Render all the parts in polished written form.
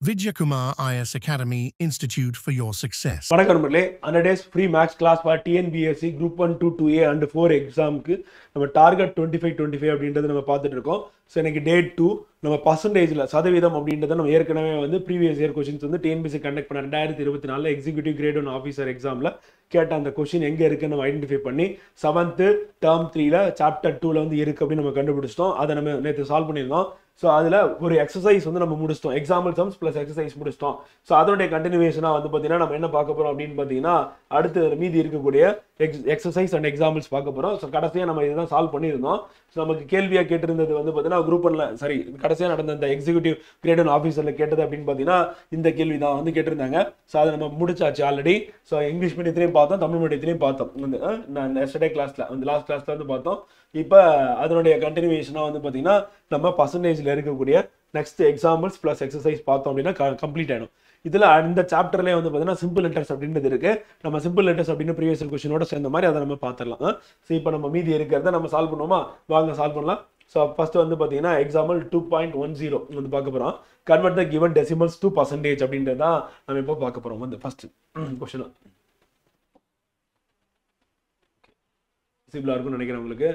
Vidyakumar IS Academy Institute for your success. வணக்கம் நண்பர்களே, 100 days free max class for TNBSC Group 1 to 2A and 4 எக்ஸாமுக்கு நம்ம target 25 அப்படின்றத நம்ம பார்த்துட்டு இருக்கோம். ஸோ எனக்கு டேட் 2 நம்ம பர்சன்டேஜில் சதவீதம் அப்படின்றத நம்ம ஏற்கனவே வந்து ப்ரீவியஸ் இயர் கொஷின்ஸ் வந்து TNBSC கண்டக்ட் பண்ண 2024 எக்ஸிக்யூட்டிவ் கிரேட் 1 ஆஃபீஸர் எக்ஸாமில் கேட்ட அந்த கொஷின் எங்கே இருக்குன்னு நம்ம ஐடென்டிஃபை பண்ணி 7th டேர்ம் 3ல சாப்டர் 2ல வந்து இருக்குது அப்படின்னு நம்ம கண்டுபிடிச்சிட்டோம். அதை நம்ம நேற்று சால்வ் பண்ணியிருந்தோம். ஸோ அதில் ஒரு எக்ஸசைஸ் வந்து நம்ம முடிச்சிட்டோம். எக்ஸாம்பிள் சம்ஸ் ப்ளஸ் எக்ஸசைஸ் முடிச்சிட்டோம். ஸோ அதனுடைய கண்டினியூஷனாக வந்து பார்த்தீங்கன்னா நம்ம என்ன பார்க்க போகிறோம் அப்படின்னு பார்த்தீங்கன்னா அடுத்து மீதி இருக்கக்கூடிய எக்ஸசைஸ் அண்ட் எக்ஸாம்பிள்ஸ் பார்க்க போகிறோம். ஸோ கடைசியாக நம்ம இதுதான் சால்வ் பண்ணியிருந்தோம். ஸோ நமக்கு கேள்வியாக கேட்டிருந்தது வந்து பார்த்தீங்கன்னா குரூப் 1ல சரி கடைசியாக நடந்த அந்த எக்ஸிக்யூட்டிவ் கிரேட் 1 ஆஃபீஸரில் கேட்டது அப்படின்னு பார்த்தீங்கன்னா இந்த கேள்வி தான் வந்து கேட்டிருந்தாங்க. ஸோ அதை நம்ம முடிச்சாச்சு ஆல்ரெடி. ஸோ இங்கிலீஷ் மீடியத்திலையும் பார்த்தோம், தமிழ் மீடியத்திலையும் பார்த்தோம். வந்து நான் எஸ்டர்டே கிளாஸில் வந்து லாஸ்ட் கிளாஸில் வந்து பார்த்தோம். இப்போ அதனுடைய கண்டினியூஷனாக வந்து பார்த்தீங்கன்னா நம்ம பர்சன்டேஜில் இருக்கக்கூடிய நெக்ஸ்ட் எக்ஸாம்பிள்ஸ் ப்ளஸ் எக்ஸசைஸ் பார்த்தோம் அப்படின்னா கம்ப்ளீட் ஆகிடும். இதில் இந்த சாப்டர்லேயே வந்து பார்த்தீங்கன்னா சிம்பிள் லெட்டர்ஸ் அப்படின்றது இருக்கு. நம்ம சிம்பிள் லெட்டர்ஸ் அப்படின்னு ப்ரீவியஸ் கொஸ்டினோட சேர்ந்த மாதிரி அதை நம்ம பார்த்துடலாம். ஸோ இப்போ நம்ம மீதி இருக்கிறத நம்ம சால்வ் பண்ணுவோமா? வாங்க சால்வ் பண்ணலாம். ஸோ ஃபர்ஸ்ட் வந்து பார்த்தீங்கன்னா எக்ஸாம்பிள் 2.10 வந்து பார்க்க போகிறோம். Convert the given decimals to percentage அப்படின்றது தான் நம்ம இப்போ பார்க்க போகிறோம். வந்து ஃபர்ஸ்ட் கொஸ்டின் சிம்பிளாக இருக்கும்னு நினைக்கிறேன் உங்களுக்கு.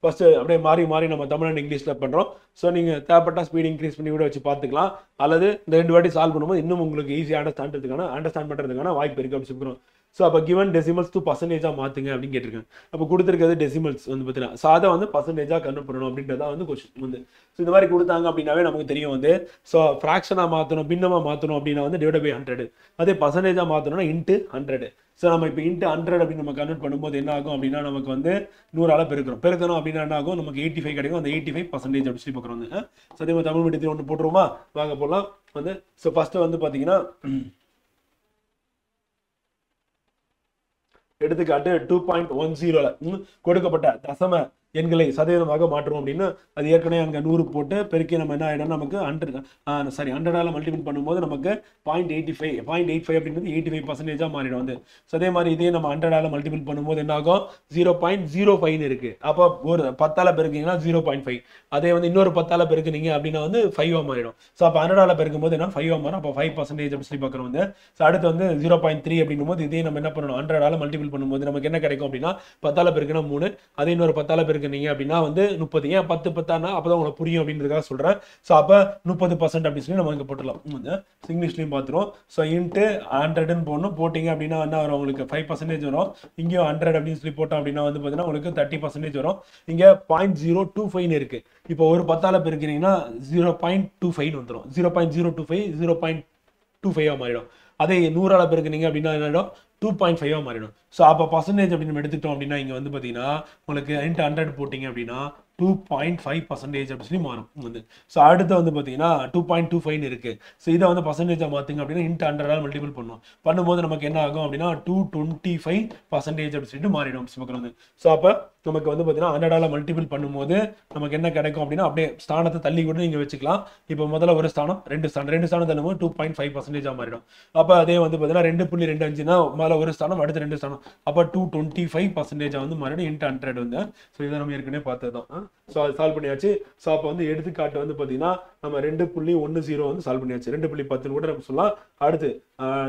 ஃபஸ்ட்டு அப்படியே மாறி மாறி நம்ம தமிழ் அண்ட் இங்கிலீஷில் பண்ணுறோம். ஸோ நீங்கள் தேவைப்பட்டால் ஸ்பீட் இன்க்ரீஸ் பண்ணி கூட வச்சு பார்த்துக்கலாம். அல்லது இந்த 2 வாட்டி சால்வ் பண்ணும்போது இன்னும் உங்களுக்கு ஈஸியாக அண்டர்ஸ்டாண்ட் பண்ணுறதுக்கான வாய்ப்பு இருக்குது அப்படின்னு சொல்லுறோம். ஸோ அப்போ கிவன் டெசிமல்ஸ் டூ பர்சன்டேஜாக மாற்றுங்க அப்படின்னு கேட்டிருக்கேன். அப்போ கொடுத்துருக்கிறது டெசிமல்ஸ் வந்து பார்த்தீங்கன்னா ஸோ அதை வந்து பர்சன்டேஜாக கன்வெர்ட் பண்ணணும் அப்படின்றதான் வந்து கொஸ்டின் வந்து. ஸோ இந்த மாதிரி கொடுத்தாங்க அப்படின்னாவே நமக்கு தெரியும் வந்து ஸோ ஃப்ராக்ஷனாக மாற்றணும், பின்னமாக மாற்றணும் அப்படின்னா வந்து டிவைட் பை 100. அதே பர்சன்டேஜாக மாற்றணும்னா இன்ட்டு 100. ஸோ நம்ம இப்போ இன்ட்டு 100 அப்படின்னு நம்ம கன்வெர்ட் பண்ணும்போது என்ன ஆகும் அப்படின்னா நமக்கு வந்து 100ஆல் பெருக்கணும் அப்படின்னா என்ன ஆகும், நமக்கு 85 கிடைக்கும். அந்த 85% அப்படி சொல்லி பார்க்குறோம் வந்து. ஸோ அதே மாதிரி தமிழ் மீடியத்தில் ஒன்று போட்டுருவோமா? வாங்க போடலாம் வந்து. ஸோ ஃபஸ்ட்டு வந்து பார்த்தீங்கன்னா எடுத்துக்காட்டு 2.10ல கொடுக்கப்பட்ட தசம எண்களை சதவீதமாக மாற்றுவோம் அப்படின்னு அது ஏற்கனவே அங்கே 100 போட்டு பெருக்கி நம்ம என்ன ஆகிடும், நமக்கு 100ஆல் மல்டிபிள் பண்ணும்போது நமக்கு 0.85 அப்படின்றது 85% மாறிடும் வந்து. ஸோ அதே மாதிரி இதே நம்ம 100ஆல் மல்டிபிள் பண்ணும்போது என்ன ஆகும், 0.05 இருக்கு. அப்போ ஒரு 10ஆல் பெருக்கிங்கன்னா 0.5. அதே வந்து இன்னொரு 10ஆல் பெருக்குனீங்க அப்படின்னா வந்து 5ஆக மாறிடும். ஸோ அப்போ 100ஆல் பெருக்கும் போது என்ன 5ஆக மாறும். அப்போ 5% அப்படி சொல்லி பார்க்குறோம் வந்து. ஸோ அடுத்து வந்து 0.3 அப்படின்னும் போது இதே நம்ம என்ன பண்ணணும், 100ஆல் மல்டிபிள் பண்ணும்போது நமக்கு என்ன கிடைக்கும் அப்படின்னா 10ஆல் பெருக்குனா 3, அதே இன்னொரு 10ஆல் பெருக்கு நீங்க அப்படின்னா வந்து 30. ஏன் 10 10 அப்பதான் உங்களுக்கு புரியும் அப்படின்றதுக்காக சொல்றேன். ஸோ அப்போ 30% அப்படின்னு சொல்லி நம்ம இங்கே போட்டுடலாம். இங்கிலீஷ்லையும் பார்த்துருவோம். ஸோ இன்ட்டு 100ன்னு போடணும். போட்டிங்க அப்படின்னா என்ன வரும், உங்களுக்கு 5% வரும். இங்கேயும் 100 அப்படின்னு சொல்லி போட்டோம் அப்படின்னா வந்து பார்த்தீங்கன்னா உங்களுக்கு 30% வரும். இங்கே 0.025 இருக்கு. இப்போ ஒரு 10ஆல் பெருக்கிறீங்கன்னா 0.25 வந்துடும். 0.025 0.25 மாறிடும். அதே 100ஆல் பெருக்குனீங்க அப்படின்னா என்ன 2.5 மாறிடும். ஸோ அப்போ பர்சன்டேஜ் அப்படின்னு நம்ம எடுத்துக்கிட்டோம் அப்படின்னா இங்கே வந்து பார்த்தீங்கன்னா உங்களுக்கு இன்ட்டு 100 போட்டிங்க அப்படின்னா 2.5% அப்படி சொல்லி மாறும் வந்து. ஸோ அடுத்து வந்து பார்த்தீங்கன்னா 2.25 இருக்கு. ஸோ இதை வந்து பர்சன்டேஜாக மாற்றுங்க அப்படின்னா இன்ட்டு 100ஆல் மல்டிபிள் பண்ணும்போது நமக்கு என்ன ஆகும் அப்படின்னா 225% அப்படி சொல்லிட்டு மாறிடும் பார்க்குறோம் வந்து. ஸோ அப்போ நமக்கு வந்து பார்த்தீங்கன்னா 100ஆல் மல்டிபிள் பண்ணும்போது நமக்கு என்ன கிடைக்கும் அப்படின்னா அப்படியே ஸ்தானத்தை தள்ளி கூட நீங்கள் வச்சுக்கலாம். இப்போ முதல்ல ஒரு ஸ்தானம், ரெண்டு ஸ்தானம் தள்ளும்போது 2.5% மாறிடும். அப்போ அதே வந்து பார்த்தீங்கன்னா 2.25னா மேலே ஒரு ஸ்தானம், அடுத்து 2 ஸ்தானம், அப்போ 225% வந்து மாறிடும் இன்ட்டு 100 வந்து. ஸோ இதை நம்ம ஏற்கனவே பார்த்தது தான். ஸோ அது சால்வ் பண்ணியாச்சு. ஸோ அப்போ வந்து எடுத்துக்காட்டு வந்து பார்த்தீங்கன்னா நம்ம 2.10 வந்து சால்வ் பண்ணியாச்சு. 2.10 கூட நம்ம சொல்லலாம். அடுத்து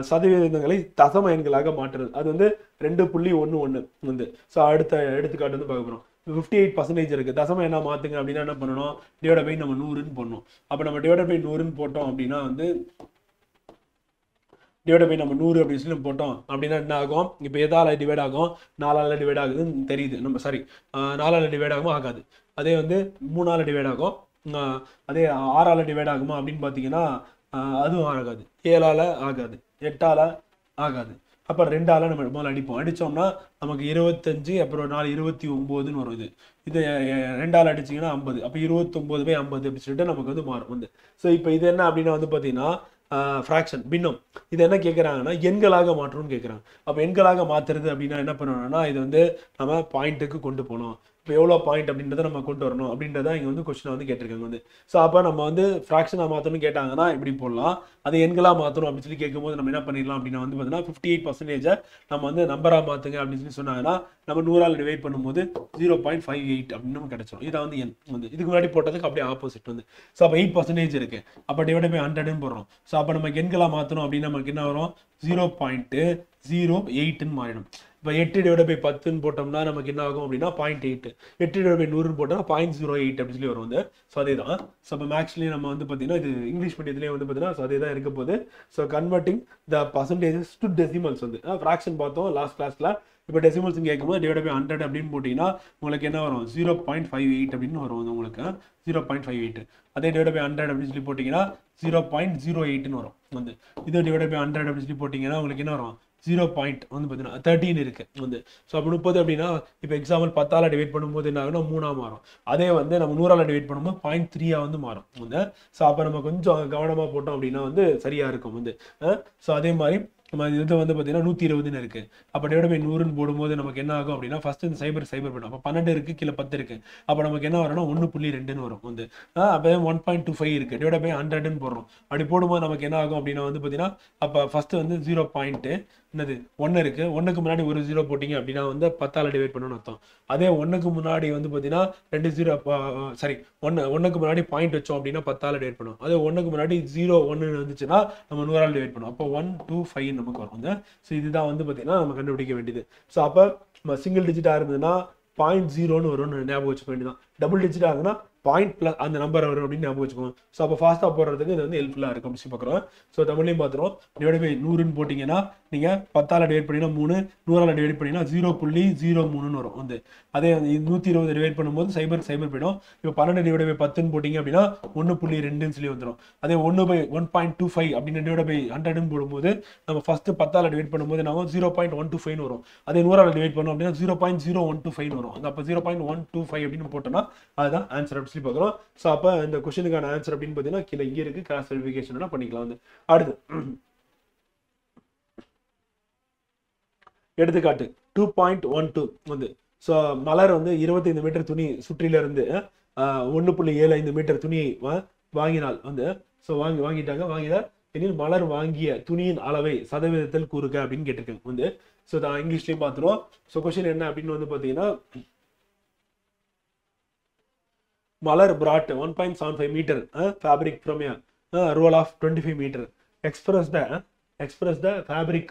சதவீதங்களை தசம எண்களாக மாற்றுறது, அது வந்து 2.11 வந்து. ஸோ அடுத்த எடுத்துக்காட்டு வந்து பார்க்க போகிறோம். 58% இருக்கு. தசம என்ன மாத்துங்க அப்படின்னா என்ன பண்ணணும், டிவைட் பை நம்ம 100ன்னு போடணும். அப்போ நம்ம டிவைட் பை 100ன்னு போட்டோம் அப்படின்னா வந்து டிவைட் பை நம்ம 100 அப்படின்னு சொல்லி போட்டோம் அப்படின்னா என்ன ஆகும், இப்போ எதால் டிவைட் ஆகும், 4ஆல் டிவைட் ஆகுதுன்னு தெரியுது. நம்ம சரி 4ஆல் டிவைட் ஆகுமா, ஆகாது. அதே வந்து 3ஆல் டிவைட் ஆகும். அதே 6ஆல் டிவைட் ஆகுமா அப்படின்னு பார்த்தீங்கன்னா அதுவும் ஆகாது. 7ஆல் ஆகாது, 8ஆல் ஆகாது. அப்போ 2ஆல் நம்ம முதல்ல அடிப்போம். அடித்தோம்னா நமக்கு 25, அப்புறம் 4 29ன்னு வரும். இது 2ஆல் அடிச்சிங்கன்னா 50. அப்போ 29/50 அப்படின்னு சொல்லிட்டு நமக்கு வந்து மாறும் வந்து. ஸோ இப்போ இது என்ன அப்படின்னா வந்து பார்த்தீங்கன்னா ஃப்ராக்ஷன், பின்னம். இது என்ன கேட்குறாங்கன்னா எண்களாக மாற்றணும்னு கேட்குறாங்க. அப்போ எண்களாக மாற்றுறது அப்படின்னா என்ன பண்ணணும்னா இது வந்து நம்ம பாயிண்ட்டுக்கு கொண்டு போகணும். இப்போ எவ்வளோ பாயிண்ட் அப்படின்றத நம்ம கொண்டு வரணும் அப்படின்றத இங்கே வந்து கொஸ்டின் வந்து கேட்டிருக்காங்க வந்து. ஸோ அப்போ நம்ம வந்து ஃப்ராக்ஷனாக மாற்றணும்னு கேட்டாங்கன்னா இப்படி போடலாம். அதை எண்களாக மாற்றணும் அப்படின்னு சொல்லி கேட்கும்போது நம்ம என்ன பண்ணிடலாம் அப்படின்னா வந்து பார்த்தீங்கன்னா 58% நம்ம வந்து நம்பராக மாற்றுங்க அப்படின்னு சொல்லி சொன்னாங்கன்னா நம்ம 100ஆல் டிவைட் பண்ணும்போது 0.58 அப்படின்னு நம்ம கிடைச்சிடும். இதை வந்து எண் வந்து இதுக்கு முன்னாடி போட்டதுக்கு அப்படியே ஆப்போசிட் வந்து. ஸோ அப்போ 8% இருக்கு. அப்போ டிவைட் பை 100ன்னு போடுறோம். ஸோ அப்போ நமக்கு எண்களாக மாற்றணும் அப்படின்னா நமக்கு என்ன வரும் 0.08ன்னு மாறிடும். இப்போ 8 டிவைட் பை 10ன்னு போட்டோம்னா நமக்கு என்ன ஆகும் அப்படின்னா 0.8. 8 டிவைட் பை 100ன்னு போட்டோம்னா 0.08 அப்படின்னு சொல்லி வரும் வந்து. ஸோ அதே தான். ஸோ அப்போ மேக்ஸ்லேயும் நம்ம வந்து பார்த்தீங்கன்னா இது இங்கிலீஷ் மீடியத்துலேயே வந்து பார்த்தீங்கன்னா ஸோ அதே தான் இருக்க போகுது. So converting the percentages to decimals வந்து ஃப்ராக்ஷன் பார்த்தோம் லாஸ்ட் கிளாஸில். இப்போ டெசிமல்ஸ் கேட்கும்போது டிவைட் பை 100 அப்படின்னு போட்டிங்கன்னா உங்களுக்கு என்ன வரும் 0.58 அப்படின்னு வரும் வந்து உங்களுக்கு 0.58. அதே டிவைட் பை 100 அப்படின்னு சொல்லி போட்டிங்கன்னா 0.08ன்னு வரும் வந்து. இது டிவைட் பை 100 அப்படின்னு சொல்லி போட்டிங்கன்னா உங்களுக்கு என்ன வரும் 0. வந்து பார்த்தீங்கன்னா 13 இருக்கு வந்து. ஸோ அப்போ 30 அப்படின்னா இப்போ எக்ஸாம்பிள் 10ஆல் டிவைட் பண்ணும்போது என்ன ஆகுனா 3ஆக மாறும். அதே வந்து நம்ம 100ஆல் டிவைட் பண்ணும்போது 0.3 வந்து மாறும் வந்து. ஸோ அப்போ நம்ம கொஞ்சம் கவனமாக போட்டோம் அப்படின்னா வந்து சரியாக இருக்கும் வந்து. ஸோ அதே மாதிரி நம்ம இது வந்து பார்த்தீங்கன்னா 120ன்னு இருக்கு. அப்போ டிவைட் பை 100ன்னு போடும்போது நமக்கு என்ன ஆகும் அப்படின்னா ஃபர்ஸ்ட் இந்த சைபர் போடும். அப்போ 12 இருக்கு, கீழே 10 இருக்கு. அப்போ நமக்கு என்ன வரும்னா 1.2ன்னு வரும் வந்து. அப்போ 1.25 இருக்கு, டிவைட் பை 100ன்னு போடுறோம். அப்படி போடும்போது நமக்கு என்ன ஆகும் அப்படின்னா வந்து பார்த்தீங்கன்னா அப்போ ஃபர்ஸ்ட் வந்து 0. என்னது 1 இருக்கு, 1க்கு முன்னாடி ஒரு 0 போட்டிங்க அப்படின்னா வந்து 10ஆல் டிவைட் பண்ணணும்னு அர்த்தம். அதே 1க்கு முன்னாடி வந்து பார்த்தீங்கன்னா 2 0 சாரி 1க்கு முன்னாடி பாயிண்ட் வச்சோம் அப்படின்னா 10ஆல் டிவைட் பண்ணுவோம். அதே 1க்கு முன்னாடி 0 1 வந்துச்சுன்னா நம்ம 100ஆல் டிவைட் பண்ணுவோம். அப்போ 125 நமக்கு வரும். ஸோ இதுதான் வந்து பார்த்தீங்கன்னா நம்ம கண்டுபிடிக்க வேண்டியது. ஸோ அப்போ நம்ம சிங்கிள் டிஜிட்டாக இருந்ததுன்னா 0.0ன்னு வரும்னு ஞாபகம் வச்சுக்க வேண்டியதான். டபுள் டிஜிட்டாக இருந்ததுன்னா பாயிண்ட் ப்ளஸ் அந்த நம்பர் வரும் அப்படின்னு ஞாபகம் வச்சுக்கோங்க. ஸோ அப்போ ஃபாஸ்ட்டாக போடுறதுக்கு இது வந்து ஹெல்ப்ஃபுல்லாக இருக்கும் அப்படின்னு பார்க்குறோம். ஸோ தமிழ்லையும் பார்த்துருவோம். டிவைட் பை 100ன்னு போட்டிங்கன்னா நீங்கள் 10ஆல் டிவைட் பண்ணிங்கன்னா 3, 100ஆல் டிவைட் பண்ணிங்கன்னா 0.03ன்னு வரும் வந்து. அதே 120 டிவைட் பண்ணும்போது சைபர் போயிடும். இப்போ 12 டிவைட் பை 10ன்னு போட்டிங்க அப்படின்னா 1.2ன்னு சொல்லி வந்துடும். அதே 1/1.25 அப்படின்னு டிவைட் பை 100ன்னு போடும்போது நம்ம ஃபஸ்ட்டு 10ஆல் டிவைட் பண்ணும்போது நம்ம 0.125ன்னு வரும். அதே 100ஆல் டிவைட் பண்ணோம் அப்படின்னா 0.015 வரும். அப்போ 0.125 அப்படின்னு போட்டோம்னா அதுதான் ஆன்சர் அப்படி சொல்லி பார்க்குறோம். ஸோ அப்போ இந்த கொஸ்டினுக்கான ஆன்சர் அப்படின்னு பார்த்தீங்கன்னா கீழே இங்கே இருக்குது, கிராஸ் வெரிஃபிகேஷன் பண்ணிக்கலாம் வந்து. அடுத்து எடுத்துக்காட்டு 2.12 வந்து. ஸோ மலர் வந்து 25 மீட்டர் துணி சுற்றிலிருந்து 1.75 மீட்டர் துணியை வாங்கினால் வந்து. ஸோ வாங்கிட்டாங்க எனில் மலர் வாங்கிய துணியின் அளவை சதவீதத்தில் கூறுக அப்படின்னு கேட்டிருக்காங்க வந்து. ஸோ தான் இங்கிலீஷ்லையும் பார்த்துருவோம். ஸோ கொஸ்டின் என்ன அப்படின்னு வந்து பார்த்தீங்கன்னா Malar brought 1.75 meter fabric from a roll of 25 meter. Express the fabric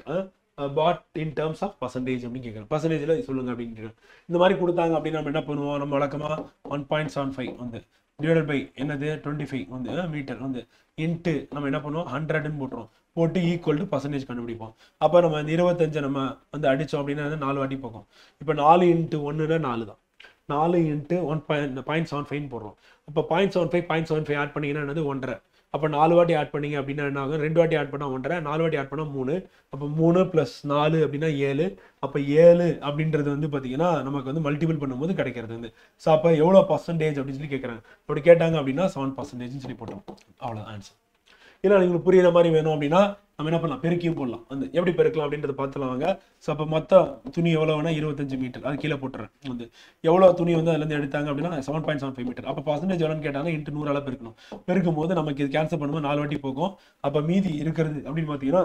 bought in terms of percentage அப்படின்னு கேட்குறேன். பர்சன்டேஜில் சொல்லுங்க அப்படின்னு இந்த மாதிரி கொடுத்தாங்க அப்படின்னா நம்ம என்ன பண்ணுவோம், நம்ம வழக்கமாக 1.75 வந்து டிவைடட் பை என்னது 25 வந்து மீட்டர் வந்து இன்ட்டு நம்ம என்ன பண்ணுவோம் 100ன்னு போட்டு ஈக்குவல் டு பர்சன்டேஜ் கண்டுபிடிப்போம். அப்போ நம்ம இந்த 25 நம்ம வந்து அடித்தோம் அப்படின்னா 4 வாட்டி போகும். இப்போ 4 × 1ன்னா 4 தான். 4 × 1.75 போடுறோம். அப்போ 0.75 ஆட் பண்ணிங்கன்னா என்னது 1.5. அப்போ 4 வாட்டி ஆட் பண்ணிங்க அப்படின்னா என்ன ஆகும், 2 வாட்டி ஆட் பண்ணால் 1.5, 4 வாட்டி ஆட் பண்ணால் 3. அப்போ 3 + 4 அப்படின்னா 7. அப்போ 7 அப்படின்றது வந்து பார்த்தீங்கன்னா நமக்கு வந்து மல்டிபிள் பண்ணும்போது கிடைக்கிறது வந்து. ஸோ அப்போ எவ்வளோ பர்சன்டேஜ் அப்படின்னு சொல்லி கேட்குறாங்க. அப்படி கேட்டாங்க அப்படின்னா 7% சொல்லி போட்டோம். அவ்வளோ ஆன்சர். இல்லை உங்களுக்கு புரியுற மாதிரி வேணும் அப்படின்னா நம்ம என்ன பண்ணலாம், பெருக்கியும் போடலாம். வந்து எப்படி பெருக்கலாம் அப்படின்றத பார்த்துலாம் வாங்க. ஸோ அப்போ மொத்தம் துணி எவ்வளோ வேணால் 25 மீட்டர், அது கீழே போட்டுறேன். வந்து எவ்வளோ துணி வந்து அதுலேருந்து எடுத்தாங்க அப்படின்னா 7.75 மீட்டர். அப்போ பர்சன்டேஜ் எவ்வளோன்னு கேட்டாங்கன்னா இன்ட்டு 100ஆல் பெருக்கணும். பெருக்கும் போது நமக்கு இது கேன்சல் பண்ணும்போது 4 வாட்டி போகும். அப்போ மீதி இருக்கிறது அப்படின்னு பார்த்தீங்கன்னா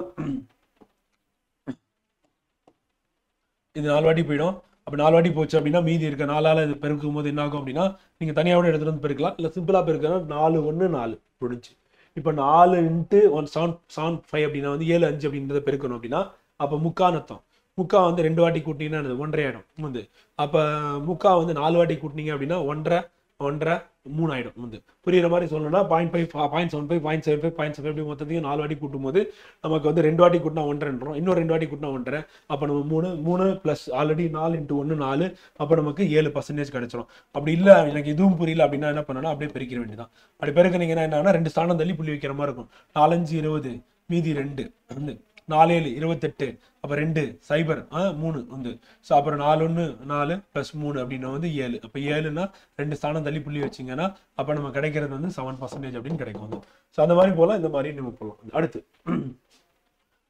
இது 4 வாட்டி போயிடும். அப்போ 4 வாட்டி போச்சு அப்படின்னா மீதி இருக்க 4ஆல் இது பெருக்கும் போது என்ன ஆகும் அப்படின்னா நீங்கள் தனியாக கூட எடுத்துகிட்டு வந்து பெருக்கலாம். இல்லை சிம்பிளாக பெருக்கலாம். 4 1 4 முடிஞ்சு. இப்போ 4 × 1.75 அப்படின்னா வந்து 7 5 அப்படின்றத பெருக்கணும் அப்படின்னா அப்போ முக்கானத்தம். முக்கா வந்து 2 வாட்டி கூட்டிங்கன்னா 1.5 ஆகிடும் வந்து. அப்போ முக்கா வந்து 4 வாட்டி கூட்டினீங்க அப்படின்னா 1.5 3 ஆகிடும் வந்து. புரியுற மாதிரி சொல்லணும்னா 0.5 0.75 0.75 0.75 அப்படி மொத்தத்தையும் 4 வாட்டி கூட்டும் போது நமக்கு வந்து 2 வாட்டி கூட்டினா 1.5, இன்னொரு 2 வாட்டி கூட்டினா 1.5. அப்போ நம்ம 3 + ஆல்ரெடி 4 × 1 4. அப்போ நமக்கு 7% கிடைச்சிடும். அப்படி இல்லை எனக்கு இதுவும் புரியல அப்படின்னா என்ன பண்ணணும், அப்படியே பெருக்கிற வேண்டியதான். அப்படி பெருக்கினீங்கன்னா என்னன்னா 2 ஸ்தானம் தள்ளி புள்ளி வைக்கிற மாதிரி இருக்கும். 4 5 20 மீதி 2 வந்து 4 7 28. அப்போ 2 0 3 வந்து. ஸோ அப்புறம் 4 1 4 + 3 அப்படின்னா வந்து 7. அப்போ 7ன்னா 2 ஸ்தானம் தள்ளி புள்ளி வச்சிங்கன்னா அப்போ நம்ம கிடைக்கிறது வந்து 7% அப்படின்னு கிடைக்கும் வந்து. ஸோ அந்த மாதிரி போகலாம், இந்த மாதிரி நம்ம போகலாம். அடுத்து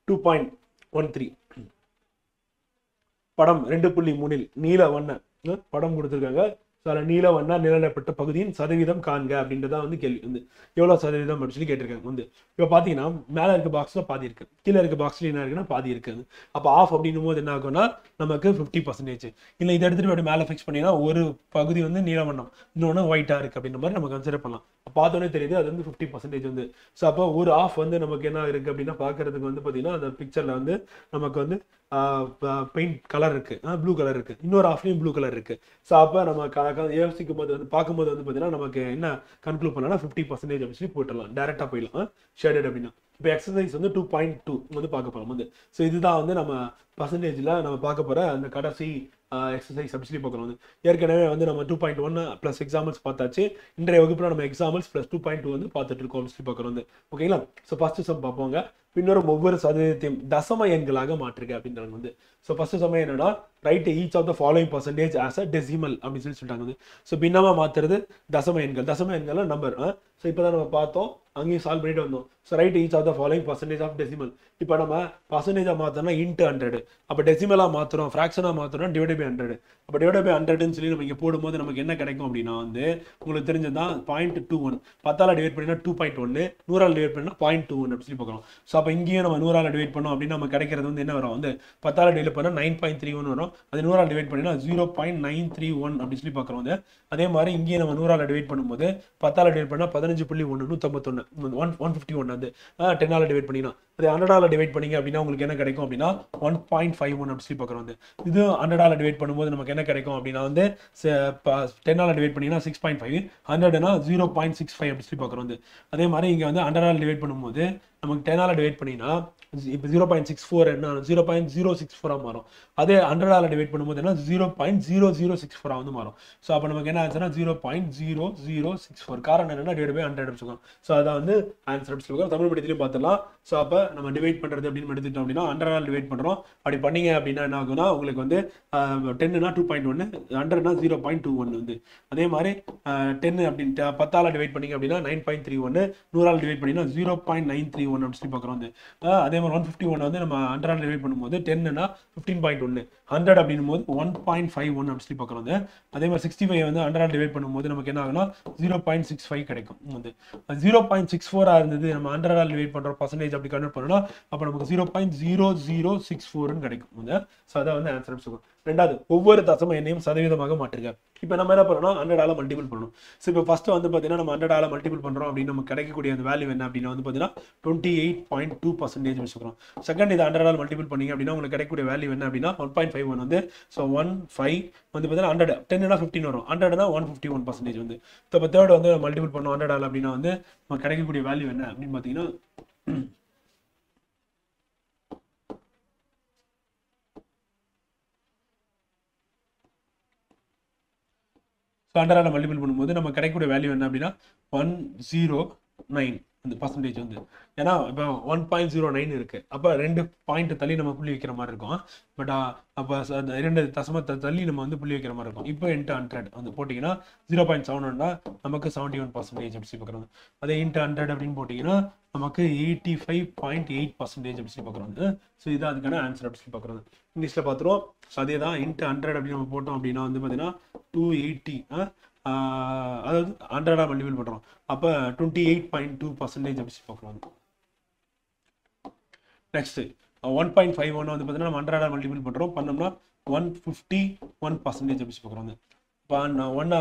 2.13 படம் 2.3 நீல வண்ண படம் கொடுத்துருக்காங்க. ஸோ அதில் நீல வண்ணா நிழலிடப்பட்ட பகுதியின் சதவீதம் காண்க அப்படின்றதா வந்து கேள்வி வந்து எவ்வளோ சதவீதம் அப்படின்னு சொல்லி கேட்டிருக்காங்க வந்து. இப்போ பார்த்தீங்கன்னா மேலே இருக்க பாக்ஸில் பாதி இருக்கு, கீழே இருக்க பாக்ஸில் என்ன இருக்குன்னா பாதி இருக்குது. அப்போ ஆஃப் அப்படின்னும் போது என்ன ஆகும்னா நமக்கு 50%. இல்லை இதை எடுத்துகிட்டு அப்படி மேலே ஃபிக்ஸ் பண்ணினா ஒரு பகுதி வந்து நீல வண்ணம், இன்னொன்று ஒயிட்டாக இருக்குது அப்படின்ற மாதிரி நம்ம கன்சிடர் பண்ணலாம். பார்த்தோன்னே தெரியுது அது வந்து 50% வந்து. ஸோ அப்போ ஒரு ஆஃப் வந்து நமக்கு என்ன இருக்குது அப்படின்னா பார்க்கறதுக்கு வந்து பார்த்தீங்கன்னா அந்த பிக்சரில் வந்து நமக்கு வந்து பெயிண்ட் கலர் இருக்கு, ப்ளூ கலர் இருக்கு, இன்னொரு ஆஃப்லையும் ப்ளூ கலர் இருக்கு. ஸோ அப்போ நம்ம யோசிக்கும் போது வந்து பார்க்கும்போது வந்து பார்த்தீங்கன்னா நமக்கு என்ன கன்க்ளூட் பண்ணலாம் 50% அப்படின்னு சொல்லி போட்டுடலாம், டேரெக்டாக போயிடலாம் ஷேடட் அப்படின்னா. இப்போ எக்ஸசைஸ் வந்து 2.2 வந்து பார்க்க போகிறோம் வந்து. ஸோ இதுதான் வந்து நம்ம பர்சன்டேஜில் நம்ம பார்க்க போகிற அந்த கடைசி எக்ஸசைஸ் அப்படி சொல்லி பார்க்குறோம் வந்து. ஏற்கனவே வந்து நம்ம 2.1 ப்ளஸ் எக்ஸாம்பிள்ஸ் பார்த்தாச்சு. இன்றைய வகுப்பில் நம்ம எக்ஸாம்பிள்ஸ் ப்ளஸ் 2.2 வந்து பார்த்துட்டு இருக்கோம் அப்படி சொல்லி பார்க்குறோம் வந்து. ஓகேங்களா? ஸோ ஃபர்ஸ்ட் சம் பார்ப்போங்க. பின்னரும் ஒவ்வொரு சதவீதத்தையும் தசம எண்களாக மாற்றுக அப்படின்றாங்க வந்து. ஸோ ஃபர்ஸ்ட் சமயம் என்னன்னா right each of the following percentage as a decimal அப்படின்னு சொல்லி சொல்லிட்டாங்க வந்து. ஸோ பின்னமாக மாற்றுறது தசம எண்கள், தசம எண்கள் நம்பர். ஸோ இப்போ தான் நம்ம பார்த்தோம், அங்கேயும் சால்வ் பண்ணிட்டு வந்தோம். So right each of the following percentage of decimal. இப்போ நம்ம பர்சன்டேஜாக மாற்றோம்னா இன்ட்டு 100, அப்போ டெசிமலாக மாற்றுறோம், ஃப்ராக்ஷனாக மாற்றுறோம் டிவைட் பை 100. அப்போ டிவைட் பை 100ன்னு சொல்லி நம்ம இங்கே போடும்போது நமக்கு என்ன கிடைக்கும் அப்படின்னா வந்து உங்களுக்கு தெரிஞ்சதான் 0.21, 10ஆல் டிவைட் பண்ணினா 2.1, 100ஆல் டிவைட் பண்ணினா 0.21 அப்படி சொல்லி பார்க்குறோம். ஸோ அப்போ இங்கேயும் நம்ம 100ஆல் டிவைட் பண்ணோம் அப்படின்னா நம்ம கிடைக்கிறது வந்து என்ன வரும் வந்து 10ஆல் டிவைட் பண்ணால் 9.31 வரும். அது 100ஆல் டிவைட் பண்ணினா 0.931 அப்படி சொல்லி பார்க்குறோம் வந்து. அதே மாதிரி இங்கேயும் நம்ம 100ஆல் டிவைட் பண்ணும்போது 10ஆல் டிவைட் பண்ணால் 15.1, 151, 151 வந்து 10ஆல் டிவைட் பண்ணினா. அது 100ஆல் டிவைட் பண்ணீங்க அப்படின்னா உங்களுக்கு என்ன கிடைக்கும் அப்படின்னா 1.51 அப்படி சொல்லி பார்க்குறோம் வந்து. இது 100ஆல் டிவைட் பண்ணும்போது நமக்கு என்ன கிடைக்கும் அப்படின்னா வந்து 10ஆல் டிவைட் பண்ணிங்கன்னா 6.5, 100னா 0.65 அப்படி சொல்லி பார்க்குறோம் வந்து. அதே மாதிரி இங்கே வந்து 100ஆல் டிவைட் பண்ணும்போது நமக்கு 10ஆல் டிவைட் பண்ணினா இப்போ 0.64 என்ன 0.064 மாறும். அதே 100ஆல் டிவைட் பண்ணும்போது என்ன 0.0064 வந்து மாறும். ஸோ அப்போ நமக்கு என்ன ஆன்சர்னா 0.0064. காரணம் என்னன்னா டிவைட் பை 100 வச்சுக்கோங்க. ஸோ அதான் வந்து ஆன்சர் அப்படி சொல்லுவாங்க. தமிழ் படித்திலையும் பார்த்துடலாம். ஸோ அப்போ நம்ம டிவைட் பண்ணுறது அப்படின்னு எடுத்துட்டோம் அப்படின்னா 100ஆல் டிவைட் பண்ணுறோம். அப்படி பண்ணீங்க அப்படின்னா என்ன ஆகும்னா உங்களுக்கு வந்து 10னா 2.1, 100னா 0.21 வந்து. அதே மாதிரி 10 அப்படின்ட்டு 10ஆல் டிவைட் பண்ணீங்க அப்படின்னா 9.31, 100ஆல் டிவைட் பண்ணிங்கன்னா 0.931 அப்படி சொல்லி பார்க்குறோம் வந்து. அதே மாதிரி 151 வந்து நம்ம 100ஆல் டிவைட் பண்ணும்போது 10னா 15.1, 100 அப்படின்னும் போது 1.51 அப்படி சொல்லி பார்க்குறோம் வந்து. அதே மாதிரி 65 வந்து 100ஆல் டிவைட் பண்ணும்போது நமக்கு என்ன ஆகும்னா 0.65 கிடைக்கும் வந்து. 0.64 இருந்தது நம்ம 100ஆல் டிவைட் பண்ணுற பர்சன்டேஜ் அப்படி கன்வெர்ட் பண்ணோம்னா அப்போ நமக்கு 0.0064 கிடைக்கும் வந்து. ஸோ அதான் வந்து ஆன்சர் அப்படி சொல்லுவோம். ரெண்டாவது ஒவ்வொரு தசம எண்ணையும் சதவீதமாக மாற்றுக. இப்போ நம்ம என்ன பண்ணணும் 100ஆல் மல்டிபிள் பண்ணணும். ஸோ இப்போ ஃபர்ஸ்ட் வந்து பார்த்தீங்கன்னா நம்ம 100ஆல் மல்டிபிள் பண்ணுறோம் அப்படின்னு நமக்கு கிடைக்கக்கூடிய அந்த வேல்யூ என்ன அப்படின்னா வந்து பார்த்தீங்கன்னா 28.2% வச்சுக்கிறோம். செகண்ட் இது 100ஆல் மல்டிபிள் பண்ணீங்க அப்படின்னா உங்களுக்கு கிடைக்கக்கூடிய வேல்யூ என்ன அப்படின்னா 1.51 வந்து. ஸோ 15 வந்து பார்த்தீங்கன்னா 100, 10னா 15 வரும், 100னா 151% வந்து. இப்போ தேர்ட் வந்து மல்டிபிள் பண்ணோம் 100ஆல் அப்படின்னா வந்து நமக்கு கிடைக்கக்கூடிய வேல்யூ என்ன அப்படின்னு பார்த்தீங்கன்னா ஸோ 100ஆல் மல்டிபிள் பண்ணும்போது நம்ம கிடைக்கக்கூடிய வேல்யூ என்ன அப்படின்னா 109 அந்த பர்சன்டேஜ் வந்து. ஏன்னா இப்போ 1.09 இருக்கு, அப்போ 2 பாயிண்ட் தள்ளி நம்ம புள்ளி வைக்கிற மாதிரி இருக்கும். பட் அப்போ அந்த 2 தசமத்தை தள்ளி நம்ம வந்து புள்ளி வைக்கிற மாதிரி இருக்கும். இப்போ இன்ட்டு 100 வந்து போட்டிங்கன்னா 0.7 நமக்கு 71% அப்படி சொல்லி பார்க்குறோம். அதே இன்ட்டு 100 அப்படின்னு போட்டிங்கன்னா நமக்கு 85.8% அப்படி சொல்லி பார்க்குறோம். ஸோ இதான் அதுக்கான ஆன்சர் அப்படி சொல்லி பார்க்குறோம். இங்கிலீஷில் பார்த்துருவோம். ஸோ அதே தான் இன்ட்டு 100 அப்படின்னு நம்ம போட்டோம் அப்படின்னா வந்து பார்த்தீங்கன்னா 280, அதாவது 100ஆல் மல்டிபிள் பண்ணுறோம் அப்போ 28.2% அப்படி சொல்லி பார்க்குறோம். நெக்ஸ்ட் 1.51 வந்து பார்த்தீங்கன்னா நம்ம 100ஆல் மல்டிபிள் பண்ணுறோம், பண்ணோம்னா 151% அப்படி சொல்லி பார்க்குறோம். இப்போ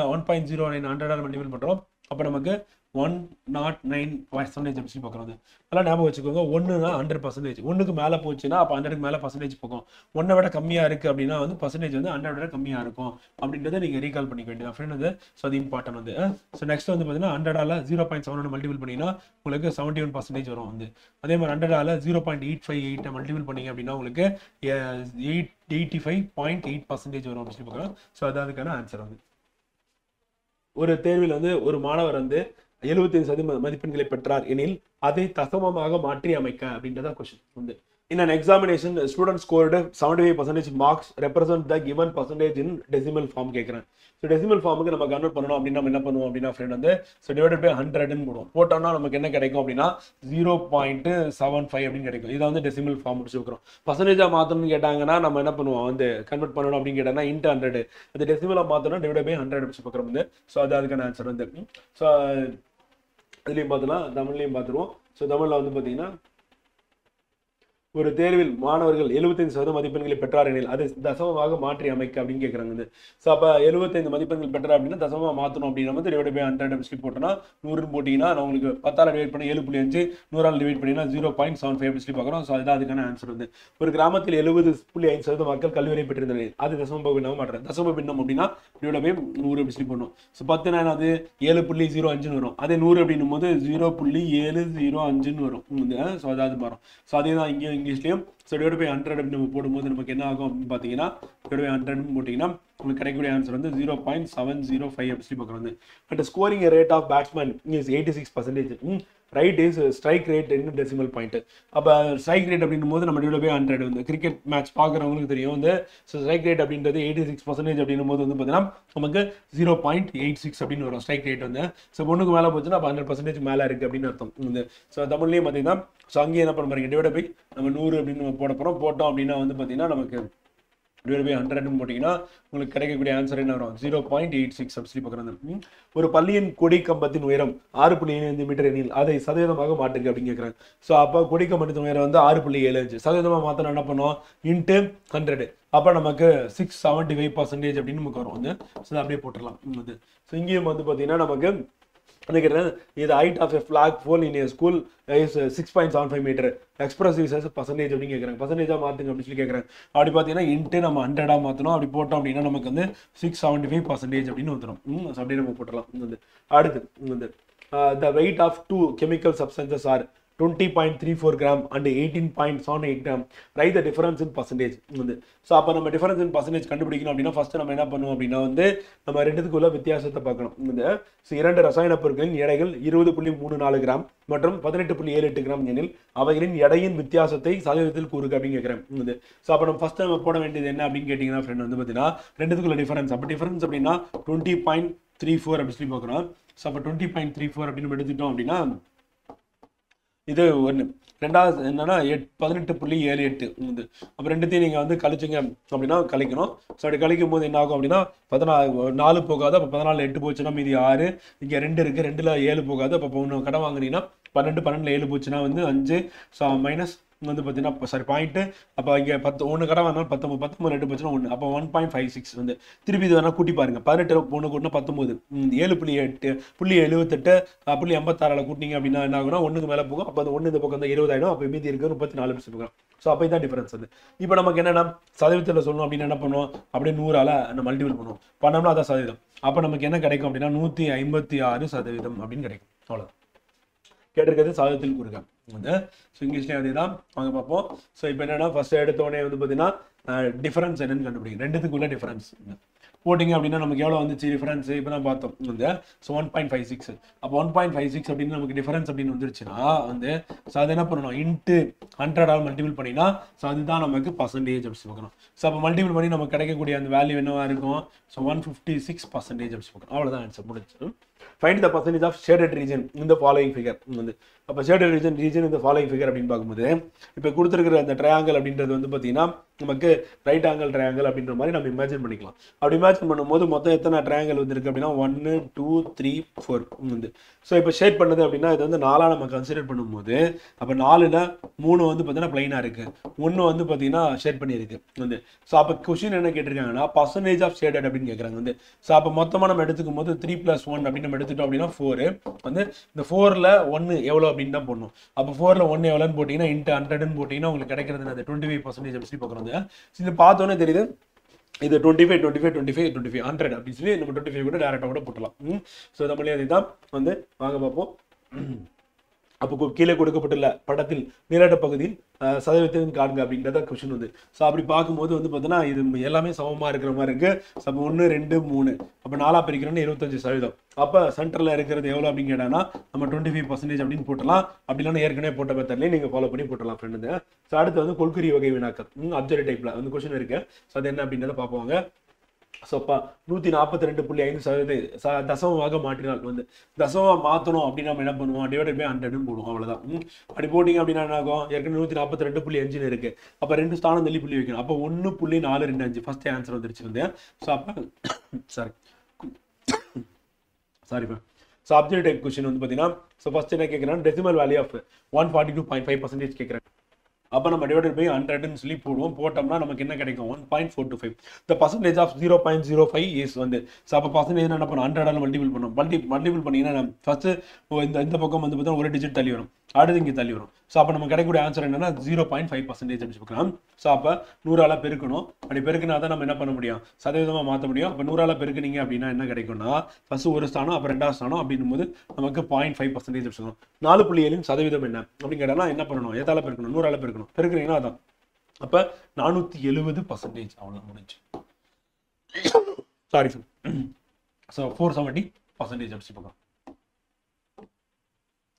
1.09 100ஆல் மல்டிபிள் பண்ணுறோம், அப்போ நமக்கு 109% அப்படி சொல்லி பார்க்குறோம். அதெல்லாம் ஞாபகம் வச்சுக்கோங்க. 1னா 100%, 1க்கு மேலே போச்சுன்னா அப்போ 100க்கு மேலே பர்சன்டேஜ் போகும். 1 விட கம்மியாக இருக்குது அப்படின்னா வந்து பர்சன்டேஜ் வந்து 100 விட கம்மியாக இருக்கும் அப்படின்றத நீங்கள் ரீகால் பண்ணிக்க வேண்டியது ஃப்ரெண்ட் வந்து. ஸோ அது இம்பார்ட்டன் வந்து. ஸோ நெக்ஸ்ட் வந்து பார்த்தீங்கன்னா 100ஆல் 0.7 மல்டிபிள் பண்ணிங்கன்னா உங்களுக்கு 71% வரும் வந்து. அதே மாதிரி 100ஆல் 0.858 மல்டிபிள் பண்ணிங்க அப்படின்னா உங்களுக்கு 85.8% வரும் அப்படின்னு சொல்லி பார்க்குறோம். ஸோ அது அதுக்கான ஆன்சர் வந்து. ஒரு தேர்வில் வந்து ஒரு மாணவர் வந்து 75% மதிப்பெண்களை பெற்றார் எனில் அதை தசமமாக மாற்றி அமைக்க அப்படின்றத கொஸ்டின் வந்து. In an examination, student scored 75% marks represent the given percentage in decimal form கேட்குறேன். ஸோ டெசிமல் ஃபார்முக்கு நம்ம கன்வெர்ட் பண்ணணும் அப்படின்னா நம்ம என்ன பண்ணுவோம் அப்படின்னா ஃப்ரெண்ட் வந்து ஸோ டிவைடட் பை 100ன்னு போடுவோம். போட்டோம்னா நமக்கு என்ன கிடைக்கும் அப்படின்னா 0.75 அப்படின்னு கிடைக்கும். இதை வந்து டெசிமல் ஃபார்ம் முடிச்சு வைக்கிறோம். பர்சன்டேஜாக மாற்றணும்னு கேட்டாங்கன்னா நம்ம என்ன பண்ணுவோம் வந்து கன்வெர்ட் பண்ணணும் அப்படின்னு கேட்டாங்கன்னா இன்ட்டு 100 அது டெசிமலாக மாற்றணும் டிவைட் பை 100 வச்சு பார்க்குறோம் வந்து. ஸோ அது அதுக்கான ஆன்சர் வந்து ஸோ இதுலேயும் பார்த்துலாம் தமிழ்லையும் பார்த்துருவோம். ஸோ தமிழில் வந்து பார்த்தீங்கன்னா ஒரு தேர்வில் மாணவர்கள் 75% மதிப்பெண்களை பெற்றார் எனில் அதை தசமமாக மாற்றி அமைக்க அப்படின்னு கேட்குறாங்க. ஸோ அப்போ 75 மதிப்பெண்கள் பெற்றார் அப்படின்னா தசமமாக மாற்றணும் அப்படின்னா வந்து டிவைட் பை 100 சொல்லி போட்டோன்னா 100 போட்டிங்கன்னா நான் உங்களுக்கு 10ஆல் டிவைட் பண்ணி 7.5 100ஆல் டிவைட் பண்ணினா 0.75 சொல்லி பார்க்குறோம். ஸோ அதுதான் அதுக்கான ஆன்சர் வந்து. ஒரு கிராமத்தில் 70.5% மக்கள் கல்வியை பெற்றிருந்தனர். அது தசம பின்னமாக மாற்றுறேன். தசம பின்னம் அப்படின்னா டிவைட் பை 100 அப்படி சொல்லி போடணும். ஸோ 10 அது 7.05 வரும். அதே 100 அப்படின்னும் போது 0.705 வரும். ஸோ அதாவது மாறும். ஸோ அதே தான் இங்கேயும் இங்கிலீஷ்லையும் ஸோ டிவைட் பை 100 அப்படின்னு நம்ம போடும்போது நமக்கு என்ன ஆகும் அப்படின்னு பார்த்தீங்கன்னா டிவைட் பை 100 போட்டிங்கன்னா உங்களுக்கு கிடைக்கக்கூடிய ஆன்சர் வந்து 0.705 அப்படி சொல்லி பார்க்குறோம். But scoring rate of batsman is 86%. Right is strike rate என்ன டெசிமல் பாயிண்ட். அப்போ ஸ்ட்ரைக் ரேட் அப்படின்னும் போது நம்ம டிவைட் பை 100 வந்து கிரிக்கெட் மேட்ச் பார்க்குறவங்களுக்கு தெரியும் வந்து ஸோ ஸ்ட்ரைக் ரேட் அப்படின்றது 86% அப்படின்னும் போது வந்து பார்த்தீங்கன்னா நமக்கு 0.86 அப்படின்னு வரும் ஸ்ட்ரைக் ரேட் வந்து. ஸோ ஒன்றுக்கு மேலே போச்சுன்னா அப்போ 100% மேலே இருக்குது அப்படின்னு அர்த்தம் வந்து. ஸோ தமிழ்லேயும் பார்த்தீங்கன்னா ஸோ அங்கேயே என்ன பண்ண பாருங்க டிவைட் பை நம்ம 100 அப்படின்னு நம்ம போட போகிறோம். போட்டோம் அப்படின்னா வந்து பார்த்தீங்கன்னா நமக்கு டிவைட் பை 100 போட்டிங்கன்னா உங்களுக்கு கிடைக்கக்கூடிய ஆன்சர் என்ன வரும் 0.86 அப்படி பார்க்குறாங்க. ஒரு பள்ளியின் கொடி கம்பத்தின் உயரம் 6.5 மீட்டர் எனில் அதை சதவீதமாக மாட்டுங்க அப்படின்னு கேட்குறாங்க. ஸோ அப்போ கொடி கம்பத்தின் உயரம் வந்து 6.75 சதவீதமாக மாற்றணும் என்ன பண்ணுவோம் இன்ட்டு 100. அப்போ நமக்கு 675% அப்படின்னு நமக்கு வரும் வந்து. ஸோ அப்படியே போட்டுடலாம் வந்து. ஸோ இங்கேயும் வந்து பார்த்தீங்கன்னா நமக்கு நினைக்கிறேன் இது height of a flag pole in a school is 6.75 metre express as percentage அப்படின்னு கேட்குறாங்க. பர்சன்டேஜாக மாற்றுங்க அப்படின்னு சொல்லி கேட்குறாங்க. அப்படி பார்த்தீங்கன்னா இன்ட்டு நம்ம 100ஆக மாற்றணும். அப்படி போட்டோம் அப்படின்னா நமக்கு வந்து 675% அப்படின்னு வந்துடும். ஸோ அப்படியே நம்ம போட்டுடலாம் வந்து. அடுத்து வந்து the weight of two chemical substances are 20.34 gram and 18.78 gram. Write the difference in percentage வந்து. ஸோ அப்போ நம்ம டிஃபரன்ஸ் இன் பர்சன்டேஜ் கண்டுபிடிக்கணும் அப்படின்னா ஃபர்ஸ்ட் நம்ம என்ன பண்ணுவோம் அப்படின்னா வந்து நம்ம ரெண்டுத்துக்குள்ள வித்தியாசத்தை பார்க்கணும் வந்து. ஸோ 2 ரசாயன பொருட்களின் எடைகள் 20.34 கிராம் மற்றும் 18.78 கிராம் எனில் அவைகளின் எடையின் வித்தியாசத்தை சதவீதத்தில் கூறுக அப்படின்னு கேட்குறேன் வந்து. ஸோ அப்போ நம்ம ஃபர்ஸ்ட் நம்ம போட வேண்டியது என்ன அப்படின்னு கேட்டிங்கன்னா ஃப்ரெண்ட் வந்து பார்த்தீங்கன்னா ரெண்டுத்துக்குள்ள டிஃபரன்ஸ். அப்போ டிஃபரன்ஸ் அப்படின்னா 20.34 அப்படி சொல்லி பார்க்குறோம். ஸோ அப்போ 20.34 அப்படின்னு நம்ம எடுத்துட்டோம் அப்படின்னா இது ஒன்று. ரெண்டாவது என்னன்னா 18.78 வந்து. அப்போ ரெண்டுத்தையும் நீங்கள் வந்து கழிச்சிங்க அப்படின்னா கழிக்கணும். ஸோ அப்படி கழிக்கும் போது என்ன ஆகும் அப்படின்னா 4 போகாது. அப்போ 14 8 போச்சுன்னா மீதி 6. இங்கே 2 இருக்குது. 2ல் 7 போகாது. அப்போ ஒன்று கடை வாங்கினீங்கன்னா 12 7 போச்சுன்னா வந்து 5. ஸோ மைனஸ் வந்து பார்த்தீங்கன்னா சாரி பாயிண்ட்டு. அப்போ இங்கே 1 கடை வாங்கினாலும் 19 2 போச்சுன்னா 1. அப்போ 1.56 வந்து திருப்பி இது வேணால் கூட்டி பாருங்க. 18 1 கூட்டினா 19 7.8 0.86 கூட்டினீங்க அப்படின்னா என்ன ஆகுனா 1க்கு மேலே போகும். அப்போ அது 1 இந்த பக்கம் தான் 20 ஆகிடும். அப்போ மீதி இருக்குது 34% போகும். ஸோ அப்போ இதான் டிஃபரன்ஸ் வந்து. இப்போ நமக்கு என்னென்னா சதவீதத்தில் சொல்லணும் அப்படின்னு என்ன பண்ணுவோம் அப்படியே 100ஆல் நம்ம மல்டிபிள் பண்ணுவோம். பண்ணோம்னா அதான் சதவீதம். அப்போ நமக்கு என்ன கிடைக்கும் அப்படின்னா 156% அப்படின்னு கிடைக்கும். அவ்வளோதான் கேட்டிருக்கிறது சதவீதத்தில் கூறுக வந்து. ஸோ இங்கிலீஷ்லேயும் அதே தான் வாங்க பார்ப்போம். ஸோ இப்போ என்னென்னா ஃபர்ஸ்ட் எடுத்தோடனே வந்து பார்த்தீங்கன்னா டிஃபரன்ஸ் என்னன்னு கண்டுபிடிக்கும். ரெண்டுத்துக்குள்ள டிஃபரன்ஸ் போட்டிங்க அப்படின்னா நமக்கு எவ்வளோ வந்துச்சு டிஃபரன்ஸ் இப்போ தான் பார்த்தோம் வந்து. ஸோ 1.56. அப்போ 1.56 அப்படின்னு நமக்கு டிஃபரன்ஸ் அப்படின்னு வந்துருச்சுன்னா வந்து ஸோ அதை என்ன பண்ணணும் இன்ட்டு 100ஆல் மல்டிபிள் பண்ணினா ஸோ அதுதான் நமக்கு பர்சன்டேஜ் அப்படி பார்க்கணும். ஸோ அப்போ மல்டிபிள் பண்ணி நமக்கு கிடைக்கக்கூடிய அந்த வேல்யூ என்னவா இருக்கும் ஸோ 156% அப்படி பார்க்கணும். அவ்வளோதான் ஆன்சர் முடிச்சு. Find the percentage of shaded region in the following figure வந்து. அப்போ shaded region in the following figure அப்படின்னு பார்க்கும்போது இப்போ கொடுத்துருக்கிற அந்த ட்ரையாங்கிள் அப்படின்றது வந்து பார்த்தீங்கன்னா நமக்கு ரைட் ஆங்கிள் ட்ரையாங்கிள் அப்படின்ற மாதிரி நம்ம இமேஜின் பண்ணிக்கலாம். அப்படி இமேஜின் பண்ணும்போது மொத்தம் எத்தனை ட்ரையாங்கிள் வந்துருக்கு அப்படின்னா 1 2 3 4 வந்து. ஸோ இப்போ ஷேட் பண்ணுது அப்படின்னா இது வந்து 4ஆக நம்ம கன்சிடர் பண்ணும்போது அப்போ 4ல் 3 வந்து பார்த்தீங்கன்னா பிளைனாக இருக்குது. 1 வந்து பார்த்தீங்கன்னா ஷேட் பண்ணியிருக்கு வந்து. ஸோ அப்போ கொஸ்டின் என்ன கேட்டிருக்காங்கன்னா பர்சன்டேஜ் ஆஃப் ஷேடட் அப்படின்னு கேட்குறாங்க வந்து. ஸோ அப்போ மொத்தமாக நம்ம எடுத்துக்கும் போது 3 + 1 அப்படின்னு நம்ம எடுத்துட்டோம் அப்படின்னா 4 வந்து. இந்த 4ல் 1 எவ்வளோ அப்படின்னு தான் போடணும். அப்போ 4ல் 1 எவ்வளோன்னு போட்டிங்கன்னா இன்ட்டு 100ன்னு போட்டிங்கன்னா உங்களுக்கு கிடைக்கிறது அந்த 25% அப்படி பார்க்குறோம். இது பார்த்தோன்னே தெரியுது இது 25 25 25 25 100 அப்படின்னு சொல்லி நம்ம 25 கூட டேரெக்டாக கூட போட்டலாம். ஸோ நம்மளே அதுதான் வந்து வாங்க பார்ப்போம். அப்போ கீழே கொடுக்கப்பட்டுள்ள படத்தில் நீராட்ட பகுதியில் சதவீதத்தின் காண்க அப்படின்றத கொஸ்டின் வந்து. ஸோ அப்படி பார்க்கும்போது வந்து பார்த்தீங்கன்னா இது எல்லாமே சமமாக இருக்கிற மாதிரி இருக்கு. ஸோ 1 2 3 அப்போ 4 பிரிக்கிறோன்னு 25%. அப்போ சென்டரில் இருக்கிறது எவ்வளோ அப்படின்னு கேட்டாங்கன்னா நம்ம 25% அப்படின்னு போட்டலாம். அப்படி இல்லைன்னா ஏற்கனவே போட்ட மெத்தட்லேயே நீங்கள் ஃபாலோ பண்ணி போட்டலாம் ஃப்ரெண்டு. ஸோ அடுத்து வந்து கொள்கறி வகை வினாக்கள் அப்ஜெக்ட் டைப்பில் வந்து கொஸ்டின் இருக்கு. ஸோ அது என்ன அப்படின்றத பார்ப்போங்க. ஸோ அப்போ 142.5% தசமமாக மாற்றினால் வந்து தசமமாக மாற்றணும் அப்படின்னு நம்ம என்ன பண்ணுவோம், டிவைடட் பை 100 போடுவோம், அவ்வளோதான். அப்படி போட்டிங்க அப்படின்னா என்ன ஆகும், ஏற்கனவே 142.5 இருக்கு. அப்போ 2 ஸ்தானம் தள்ளி புள்ளி வைக்கணும். அப்போ 1.425 ஃபர்ஸ்ட் ஆன்சர் வந்துருச்சு வந்து. ஸோ அப்போ சாரிப்பா. ஸோ அப்ஜெக்ட் டைப் கொஸ்டின் வந்து பார்த்தீங்கன்னா ஸோ ஃபர்ஸ்ட் என்ன கேட்குறாங்க, டெசிமல் வேல்யூ ஆஃப் 142.5% கேட்குறாங்க. அப்போ நம்ம டிவைடட் பை 100ன்னு சொல்லி போடுவோம். போட்டோம்னா நமக்கு என்ன கிடைக்கும், 1.425. த பர்சன்டேஜ் ஆஃப் 0.05 இஸ் வந்து. ஸோ அப்போ பர்சன்டேஜ் என்ன பண்ணணும், 100ஆல் மல்டிபிள் பண்ணணும். மல்டிபிள் பண்ணிங்கன்னா ஃபர்ஸ்ட் இந்த பக்கம் வந்து பார்த்தீங்கன்னா ஒரு டிஜிட் தள்ளி வரும், அடுத்து இங்கே தள்ளி வரும். ஸோ அப்போ நம்ம கிடைக்கக்கூடிய ஆன்சர் என்னன்னா 0.5% அப்படின்னு சொல்லிக்கலாம். ஸோ அப்போ 100ஆல் பெருக்கணும். அப்படி பெருக்கினா தான் நம்ம என்ன பண்ண முடியும், சதவீதமாக மாற்ற முடியும். அப்போ 100ஆல் பெருக்குனீங்க அப்படின்னா என்ன கிடைக்கும்னா ஃபர்ஸ்ட் ஒரு ஸ்தானம், அப்போ 2வது ஸ்தானம் அப்படின்னும் போது நமக்கு 0.5% வச்சுக்கணும். 4.7 சதவீதம் என்ன அப்படின்னு கேட்டால் என்ன பண்ணணும், எதால பெருக்கணும், 100ஆல் பெருக்கணும். பெருக்குறீங்கன்னா அதான். அப்போ 470%. அவ்வளோ முடிஞ்சு. Sorry sir. ஸோ 470% அப்படி பார்க்கலாம்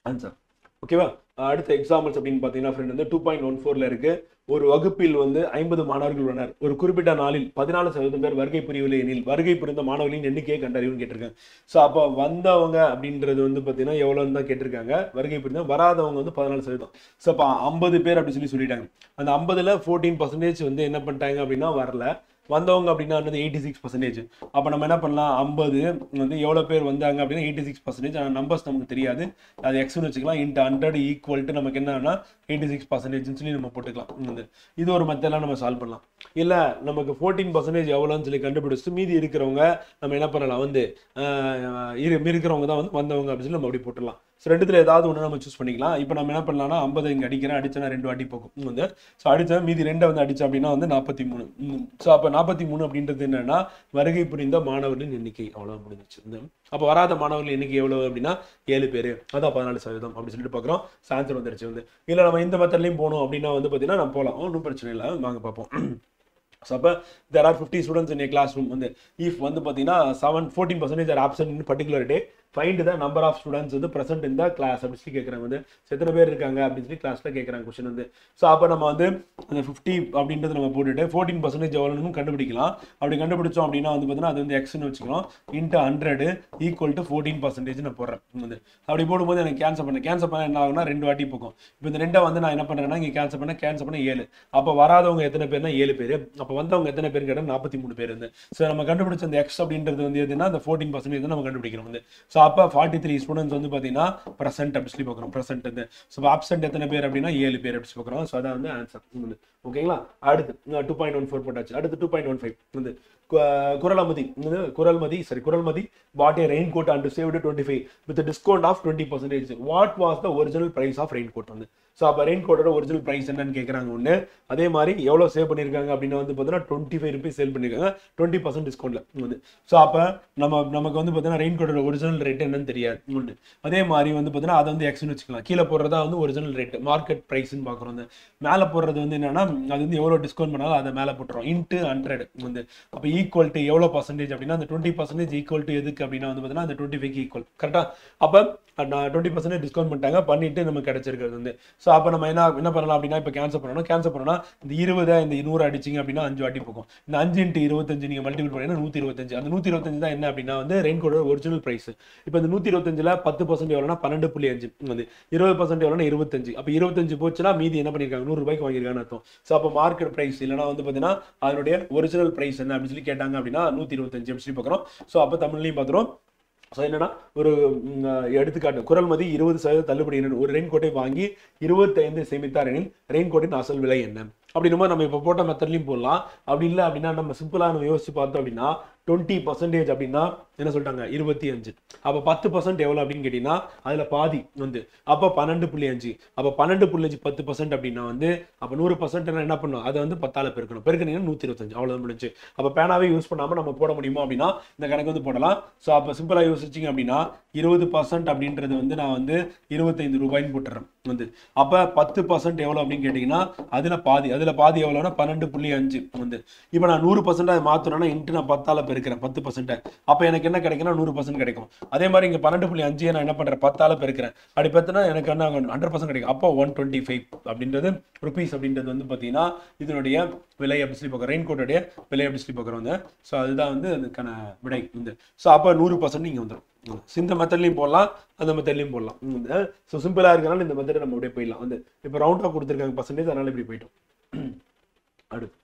ஆன்சர். ஓகேவா. அடுத்த எக்ஸாம்பிள்ஸ் அப்படின்னு பார்த்தீங்கன்னா ஃப்ரெண்ட் வந்து 2.14 இருக்கு. ஒரு வகுப்பில் வந்து 50 மாணவர்கள் உள்ளனர். ஒரு குறிப்பிட்ட நாளில் 14% பேர் வருகை புரியவில்லை எனில் வருகை புரிந்த மாணவர்களின் எண்ணிக்கையை கண்டறிவுன்னு கேட்டிருக்காங்க. ஸோ அப்போ வந்தவங்க அப்படின்றது வந்து பார்த்தீங்கன்னா எவ்வளோன்னு தான் கேட்டிருக்காங்க. வருகை புரிந்த வராதவங்க வந்து 14%. ஸோ அப்போ 50 பேர் அப்படி சொல்லிட்டாங்க. அந்த 50ல் 14% வந்து என்ன பண்ணிட்டாங்க அப்படின்னா வரல. வந்தவங்க அப்படின்னா 86%. அப்போ நம்ம என்ன பண்ணலாம், 50 வந்து எவ்வளோ பேர் வந்தாங்க அப்படின்னா 86%. ஆனால் நம்பர்ஸ் நமக்கு தெரியாது, அது எக்ஸ்னு வச்சுக்கலாம். இன்ட்டு 100 ஈக்குவல் டு நமக்கு என்னன்னா 86% சொல்லி நம்ம போட்டுக்கலாம். இது ஒரு மெத்தட்லாம் நம்ம சால்வ் பண்ணலாம். இல்லை நமக்கு 14% எவ்வளோன்னு சொல்லி கண்டுபிடிச்சு மீதி இருக்கிறவங்க நம்ம என்ன பண்ணலாம், வந்து இருக்கிறவங்க தான் வந்து வந்தவங்க அப்படின்னு சொல்லி நம்ம அப்படி போட்டுடலாம். ஸோ ரெண்டுத்தில் ஏதாவது ஒன்று நம்ம சூஸ் பண்ணிக்கலாம். இப்போ நம்ம என்ன பண்ணலாம்னா 50 இங்கே அடிக்கிறேன், அடிச்சேன்னா 2 வாட்டி போகும் வந்து. ஸோ அடித்தா மீதி 2 வந்து அடிச்சா அப்படின்னா வந்து 43. ஸோ அப்போ 43 அப்படின்றது என்னன்னா வருகை புரிந்த மாணவர்களின் எண்ணிக்கை. அவ்வளோ முடிஞ்சிச்சு. அப்போ வராத மாணவர்கள் எண்ணிக்கை எவ்வளோ அப்படின்னா 7 பேர், அதான் 14% அப்படின்னு சொல்லிட்டு பார்க்குறோம். ஆன்சர் வந்துருச்சு வந்து. இல்லை நம்ம இந்த மெத்தட்லையும் போகணும் அப்படின்னா வந்து பார்த்தீங்கன்னா நம்ம போகலாம், ஒன்றும் பிரச்சனை இல்லை, வாங்க பார்ப்போம். ஸோ அப்போ there are 50 students in a classroom வந்து if வந்து பார்த்தீங்கன்னா 14% are absent in particular day, find the number of students வந்து present in the class அப்படின்னு சொல்லி கேட்குறாங்க வந்து. எத்தனை பேர் இருக்காங்க அப்படின்னு சொல்லி கிளாஸில் கேட்குறாங்க கொஸ்டின் வந்து. ஸோ அப்போ நம்ம வந்து அந்த 50 அப்படின்றது நம்ம போட்டுட்டு 14% எவ்வளோன்னு கண்டுபிடிக்கலாம். அப்படி கண்டுபிடிச்சோம் அப்படின்னா வந்து பார்த்தீங்கன்னா அது வந்து எக்ஸ்னு வச்சுக்கலாம். இன்ட்டு 100 ஈக்குவல் டு 14% நான் போடுறேன் வந்து. அப்படி போடும்போது எனக்கு கேன்சல் பண்ண என்ன ஆகுனா 2 வாட்டி போகும். இப்போ இந்த 2 வந்து நான் என்ன பண்ணுறேன்னா இங்கே கேன்சல் பண்ண 7. அப்போ வராதவங்க எத்தனை பேர்னா 7 பேர். அப்போ வந்தவங்க எத்தனை பேர் கேட்டால் 43 பேர் வந்து. ஸோ நம்ம கண்டுபிடிச்ச அந்த எக்ஸ் அப்படின்றது வந்து எதுனா அந்த 14% நம்ம கண்டுபிடிக்கிறோம் வந்து. ஸோ அப்போ 43 ஸ்டூடெண்ட்ஸ் வந்து பார்த்தீங்கன்னா ப்ரெசென்ட் அப்படி சொல்லி பார்க்குறோம். ப்ரெசென்ட் வந்து. ஸோ ஆப்சென்ட் எத்தனை பேர் அப்படின்னா 7 பேர் அப்படி சொல்லி பார்க்குறோம். ஸோ அதான் வந்து ஆன்சர் வந்து. ஓகேங்களா. அடுத்து 2.14 போட்டாச்சு. அடுத்து 2.15 வந்து Kuralmathi bought a raincoat and saved 25 with a discount of 20%. What was the original price of raincoat வந்து. ஸோ அப்போ ரெயின்கோட்டோட ஒரிஜினல் ப்ரைஸ் என்னன்னு கேட்குறாங்க ஒன்று. அதே மாதிரி எவ்வளோ சேவ் பண்ணியிருக்காங்க அப்படின்னா வந்து பார்த்தீங்கன்னா 25 rupees சேல் பண்ணியிருக்காங்க 20% டிஸ்கவுண்ட்டில் வந்து. ஸோ அப்போ நமக்கு வந்து பார்த்தீங்கன்னா ரெயின்கோட்டோட ஒரிஜினல் ரேட் என்னன்னு தெரியாது ஒன்று. அதே மாதிரி வந்து பார்த்தீங்கன்னா அதை வந்து எக்ஸ்னு வச்சுக்கலாம். கீழே போடுறதா வந்து ஒரிஜினல் ரேட் மார்க்கெட் ப்ரைஸ்ன்னு பார்க்குறோம் வந்து. மேலே போடுறது வந்து என்னன்னா அது வந்து எவ்வளோ டிஸ்கவுண்ட் பண்ணாலும் அதை மேலே போட்டுரும். இன்ட்டு 100 வந்து. அப்போ ஈக்குவல் டு எவ்வளோ பர்சன்டேஜ் அப்படின்னா அந்த 20% ஈக்குவல் டு எதுக்கு அப்படின்னா வந்து பார்த்தீங்கன்னா அந்த 25க்கு ஈக்குவல். கரெக்டாக. அப்போ 20% டிஸ்கவுண்ட் பண்ணிட்டு நமக்கு கிடைச்சிருக்கிறது வந்து. ஸோ அப்போ நம்ம என்ன பண்ணலாம் அப்படின்னா இப்போ கேன்சல் பண்ணோம்னா இந்த 20 இந்த 100 அடிச்சிங்க அப்படின்னா 5 வாட்டி போகும். இந்த 5 × 25 நீங்கள் மல்டிபிள் பண்ணீங்கன்னா 125. அந்த 125 தான் என்ன அப்படின்னா வந்து ரெயின்கோட்டோட ஒரிஜினல் ப்ரைஸ். இப்போ இந்த 125ல் 10% எவ்வளோனா 12.5 வந்து. 20% எவ்வளோனா 25. அப்போ 25 போச்சுன்னா மீதி என்ன பண்ணியிருக்காங்க 100 ரூபாய்க்கு வாங்கியிருக்காங்கன்னு அர்த்தம். ஸோ அப்போ மார்க்கெட் ப்ரைஸ் இல்லைனா வந்து பார்த்தீங்கன்னா அதனுடைய ஒரிஜினல் ப்ரைஸ் என்ன அப்படின்னு சொல்லி கேட்டாங்க அப்படின்னா 125 அப்படி சொல்லி பார்க்குறோம். ஸோ அப்போ தமிழ்லையும் பார்த்துரும். ஸோ என்னன்னா ஒரு எடுத்துக்காட்டு குரல்மதி 20% தள்ளுபடி. ஒரு ரெயின்கோட்டை வாங்கி 25 சேமித்தார் எனில் ரெயின்கோட்டின் அசல் விலை என்ன அப்படின்னும் நம்ம இப்போ போட்ட மெத்தட்லையும் போடலாம். அப்படி இல்லை அப்படின்னா நம்ம சிம்பிளாக நம்ம யோசிச்சு பார்த்தோம் அப்படின்னா 20% அப்படின்னா என்ன சொல்லிட்டாங்க 25. அப்போ 10% எவ்வளோ அப்படின்னு கேட்டீங்கன்னா அதுல பாதி வந்து அப்போ 12.5. அப்போ 12.5 10% அப்படின்னா வந்து அப்போ 100% என்ன பண்ணும் அதை வந்து 10ஆல பெருக்கணும். பெருக்கினீங்கன்னா 125 அவ்வளோதான் முடிஞ்சு. அப்போ பேனாவே யூஸ் பண்ணாம நம்ம போட முடியுமோ அப்படின்னா இந்த கணக்கு வந்து போடலாம். ஸோ அப்போ சிம்பிளா யோசிச்சிங்க அப்படின்னா 20% அப்படின்றது வந்து நான் வந்து 25 ரூபாய்ன்னு போட்டுறேன் வந்து. அப்போ 10% எவ்வளோ அப்படின்னு கேட்டிங்கன்னா அதில் பாதி எவ்வளோன்னா 12.5 வந்து. இப்போ நான் 100% அதை மாற்றணும்னா இன்ட்டு நான் 10ஆல பெருக்கிறேன் 10%. அப்போ எனக்கு என்ன கிடைக்குன்னா 100% கிடைக்கும். அதே மாதிரி இங்கே 12.5 நான் என்ன பண்ணுறேன் 10ஆல பெருக்கிறேன். அப்படி பார்த்தோன்னா எனக்கு என்ன 100% கிடைக்கும். அப்போ 125 அப்படின்றது ருபீஸ் அப்படின்றது வந்து பார்த்தீங்கன்னா இதனுடைய விலை அப்படி சொல்லி பார்க்குறோம். ரெயின் கோட்டுடைய விலை அப்படி சொல்லி பார்க்குறோம் வந்து. ஸோ அதுதான் வந்து அதுக்கான விடை வந்து. ஸோ அப்போ 100% இங்கே வந்துடும். இந்த மெத்தட்லையும் போடலாம் அந்த மெத்தட்லையும் போடலாம். ஸோ சிம்பிளாக இருக்கிறனால இந்த மெத்தட் நம்ம அப்படியே போயிடலாம் வந்து. இப்போ ரவுண்டாக கொடுத்துருக்காங்க பர்சன்டேஜ், அதனால இப்படி போயிட்டோம். அடுத்து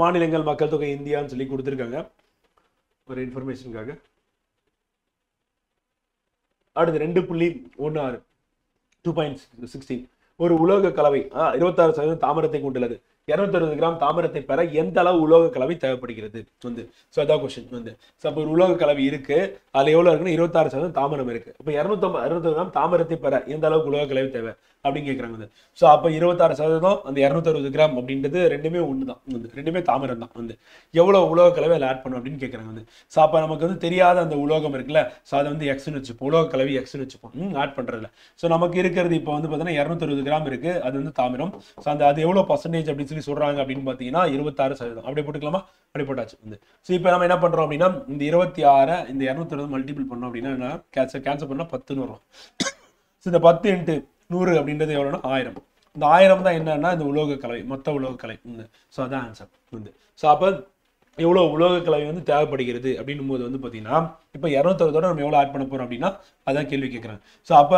மாநிலங்கள் மக்கள் தொகை இந்தியான்னு சொல்லி கொடுத்துருக்காங்க ஒரு இன்ஃபர்மேஷனுக்காக. அடுத்து 2.16 2.16 ஒரு உலோக கலவை 26% தாமிரத்தை கொண்டுள்ளது. 260 கிராம் தாமிரத்தை பெற எந்த அளவு உலோக கலவை தேவைப்படுகிறது வந்து. ஸோ அதான் கொஸ்டின் வந்து. ஸோ அப்போ ஒரு உலோக கலவை இருக்கு, அதில் எவ்வளோ இருக்குன்னா 26% தாமிரம் இருக்கு. அப்போ 260 கிராம் தாமிரத்தை பெற எந்த அளவுக்கு உலோக கலவை தேவை அப்படின்னு கேட்குறாங்க வந்து. ஸோ அப்போ 26% அந்த 260 கிராம் அப்படின்றது ரெண்டுமே ஒன்று தான் வந்து, ரெண்டுமே தாமிரம் தான் வந்து. எவ்வளோ உலோக கலவை அதில் ஆட் பண்ணும் அப்படின்னு கேட்குறாங்க வந்து. ஸோ அப்போ நமக்கு வந்து தெரியாத அந்த உலோகம் இருக்குல்ல, ஸோ அதை வந்து எக்ஸ்னு வச்சுப்போம், உலோக கலவை எக்ஸ்னு வச்சுப்போம் ஆட் பண்ணுறதுல. ஸோ நமக்கு இருக்கிறது இப்போ வந்து பார்த்தீங்கன்னா 260 கிராம் இருக்கு, அது வந்து தாமிரம். ஸோ அது எவ்வளோ பர்சன்டேஜ் அப்படின்னு சொல்லி சொல்றாங்க அப்படின்னு பார்த்தீங்கன்னா 26%. அப்படியே போட்டுக்கலாமா? அப்படி போட்டாச்சு வந்து. ஸோ இப்போ நம்ம என்ன பண்றோம் அப்படின்னா இந்த 26 இந்த 260 மல்டிபிள் பண்ணோம் அப்படின்னா கேன்சல் பண்ணா 10ன்னு வரும். ஸோ இந்த 10 × 100 அப்படின்றது எவ்வளோனா 1000. இந்த 1000 தான் என்னன்னா இந்த உலோக கலவை, மொத்த உலோக கலவை. ஸோ அதான் ஆன்சர் வந்து. ஸோ அப்போ எவ்வளோ உலோக கலவை வந்து தேவைப்படுகிறது அப்படின்னும் போது வந்து பார்த்தீங்கன்னா இப்போ 260 நம்ம எவ்வளோ ஆட் பண்ண போகிறோம் அப்படின்னா அதான் கேள்வி கேட்குறாங்க. ஸோ அப்போ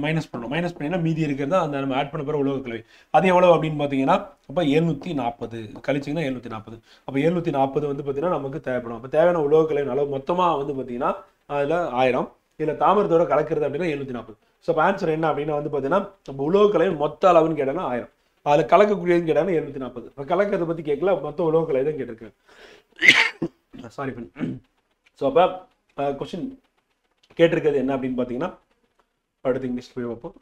மைனஸ் பண்ணணும், மைனஸ் பண்ணினா மீதி இருக்கிறது அந்த நம்ம ஆட் பண்ண போகிற உலோக கலவை. அது எவ்வளோ அப்படின்னு பார்த்தீங்கன்னா அப்போ 740 கழிச்சிங்கன்னா 740. அப்போ 740 வந்து பார்த்தீங்கன்னா நமக்கு தேவைப்படும். அப்போ தேவையான உலோக கலவின் அளவு மொத்தமாக வந்து பார்த்தீங்கன்னா அதில் 1000, இதில் தாமிரத்தோட கலக்கிறது அப்படின்னா 740. ஸோ அப்போ ஆன்சர் என்ன அப்படின்னா வந்து பார்த்தீங்கன்னா நம்ம உலோக கலவை மொத்த அளவுன்னு கேட்டாங்கன்னா 1000, அதில் கலக்கக்கூடியதுன்னு கேட்டாங்கன்னா 740. இப்போ கலக்கிறத பற்றி கேட்கல, மொத்த உலோக கலவை தான் கேட்டிருக்கேன். சாரி பண்ணி. ஸோ அப்போ கொஸ்டின் கேட்டிருக்கிறது என்ன அப்படின்னு பார்த்தீங்கன்னா அடுத்து இங்கிலீஷ் போய் வைப்போம்.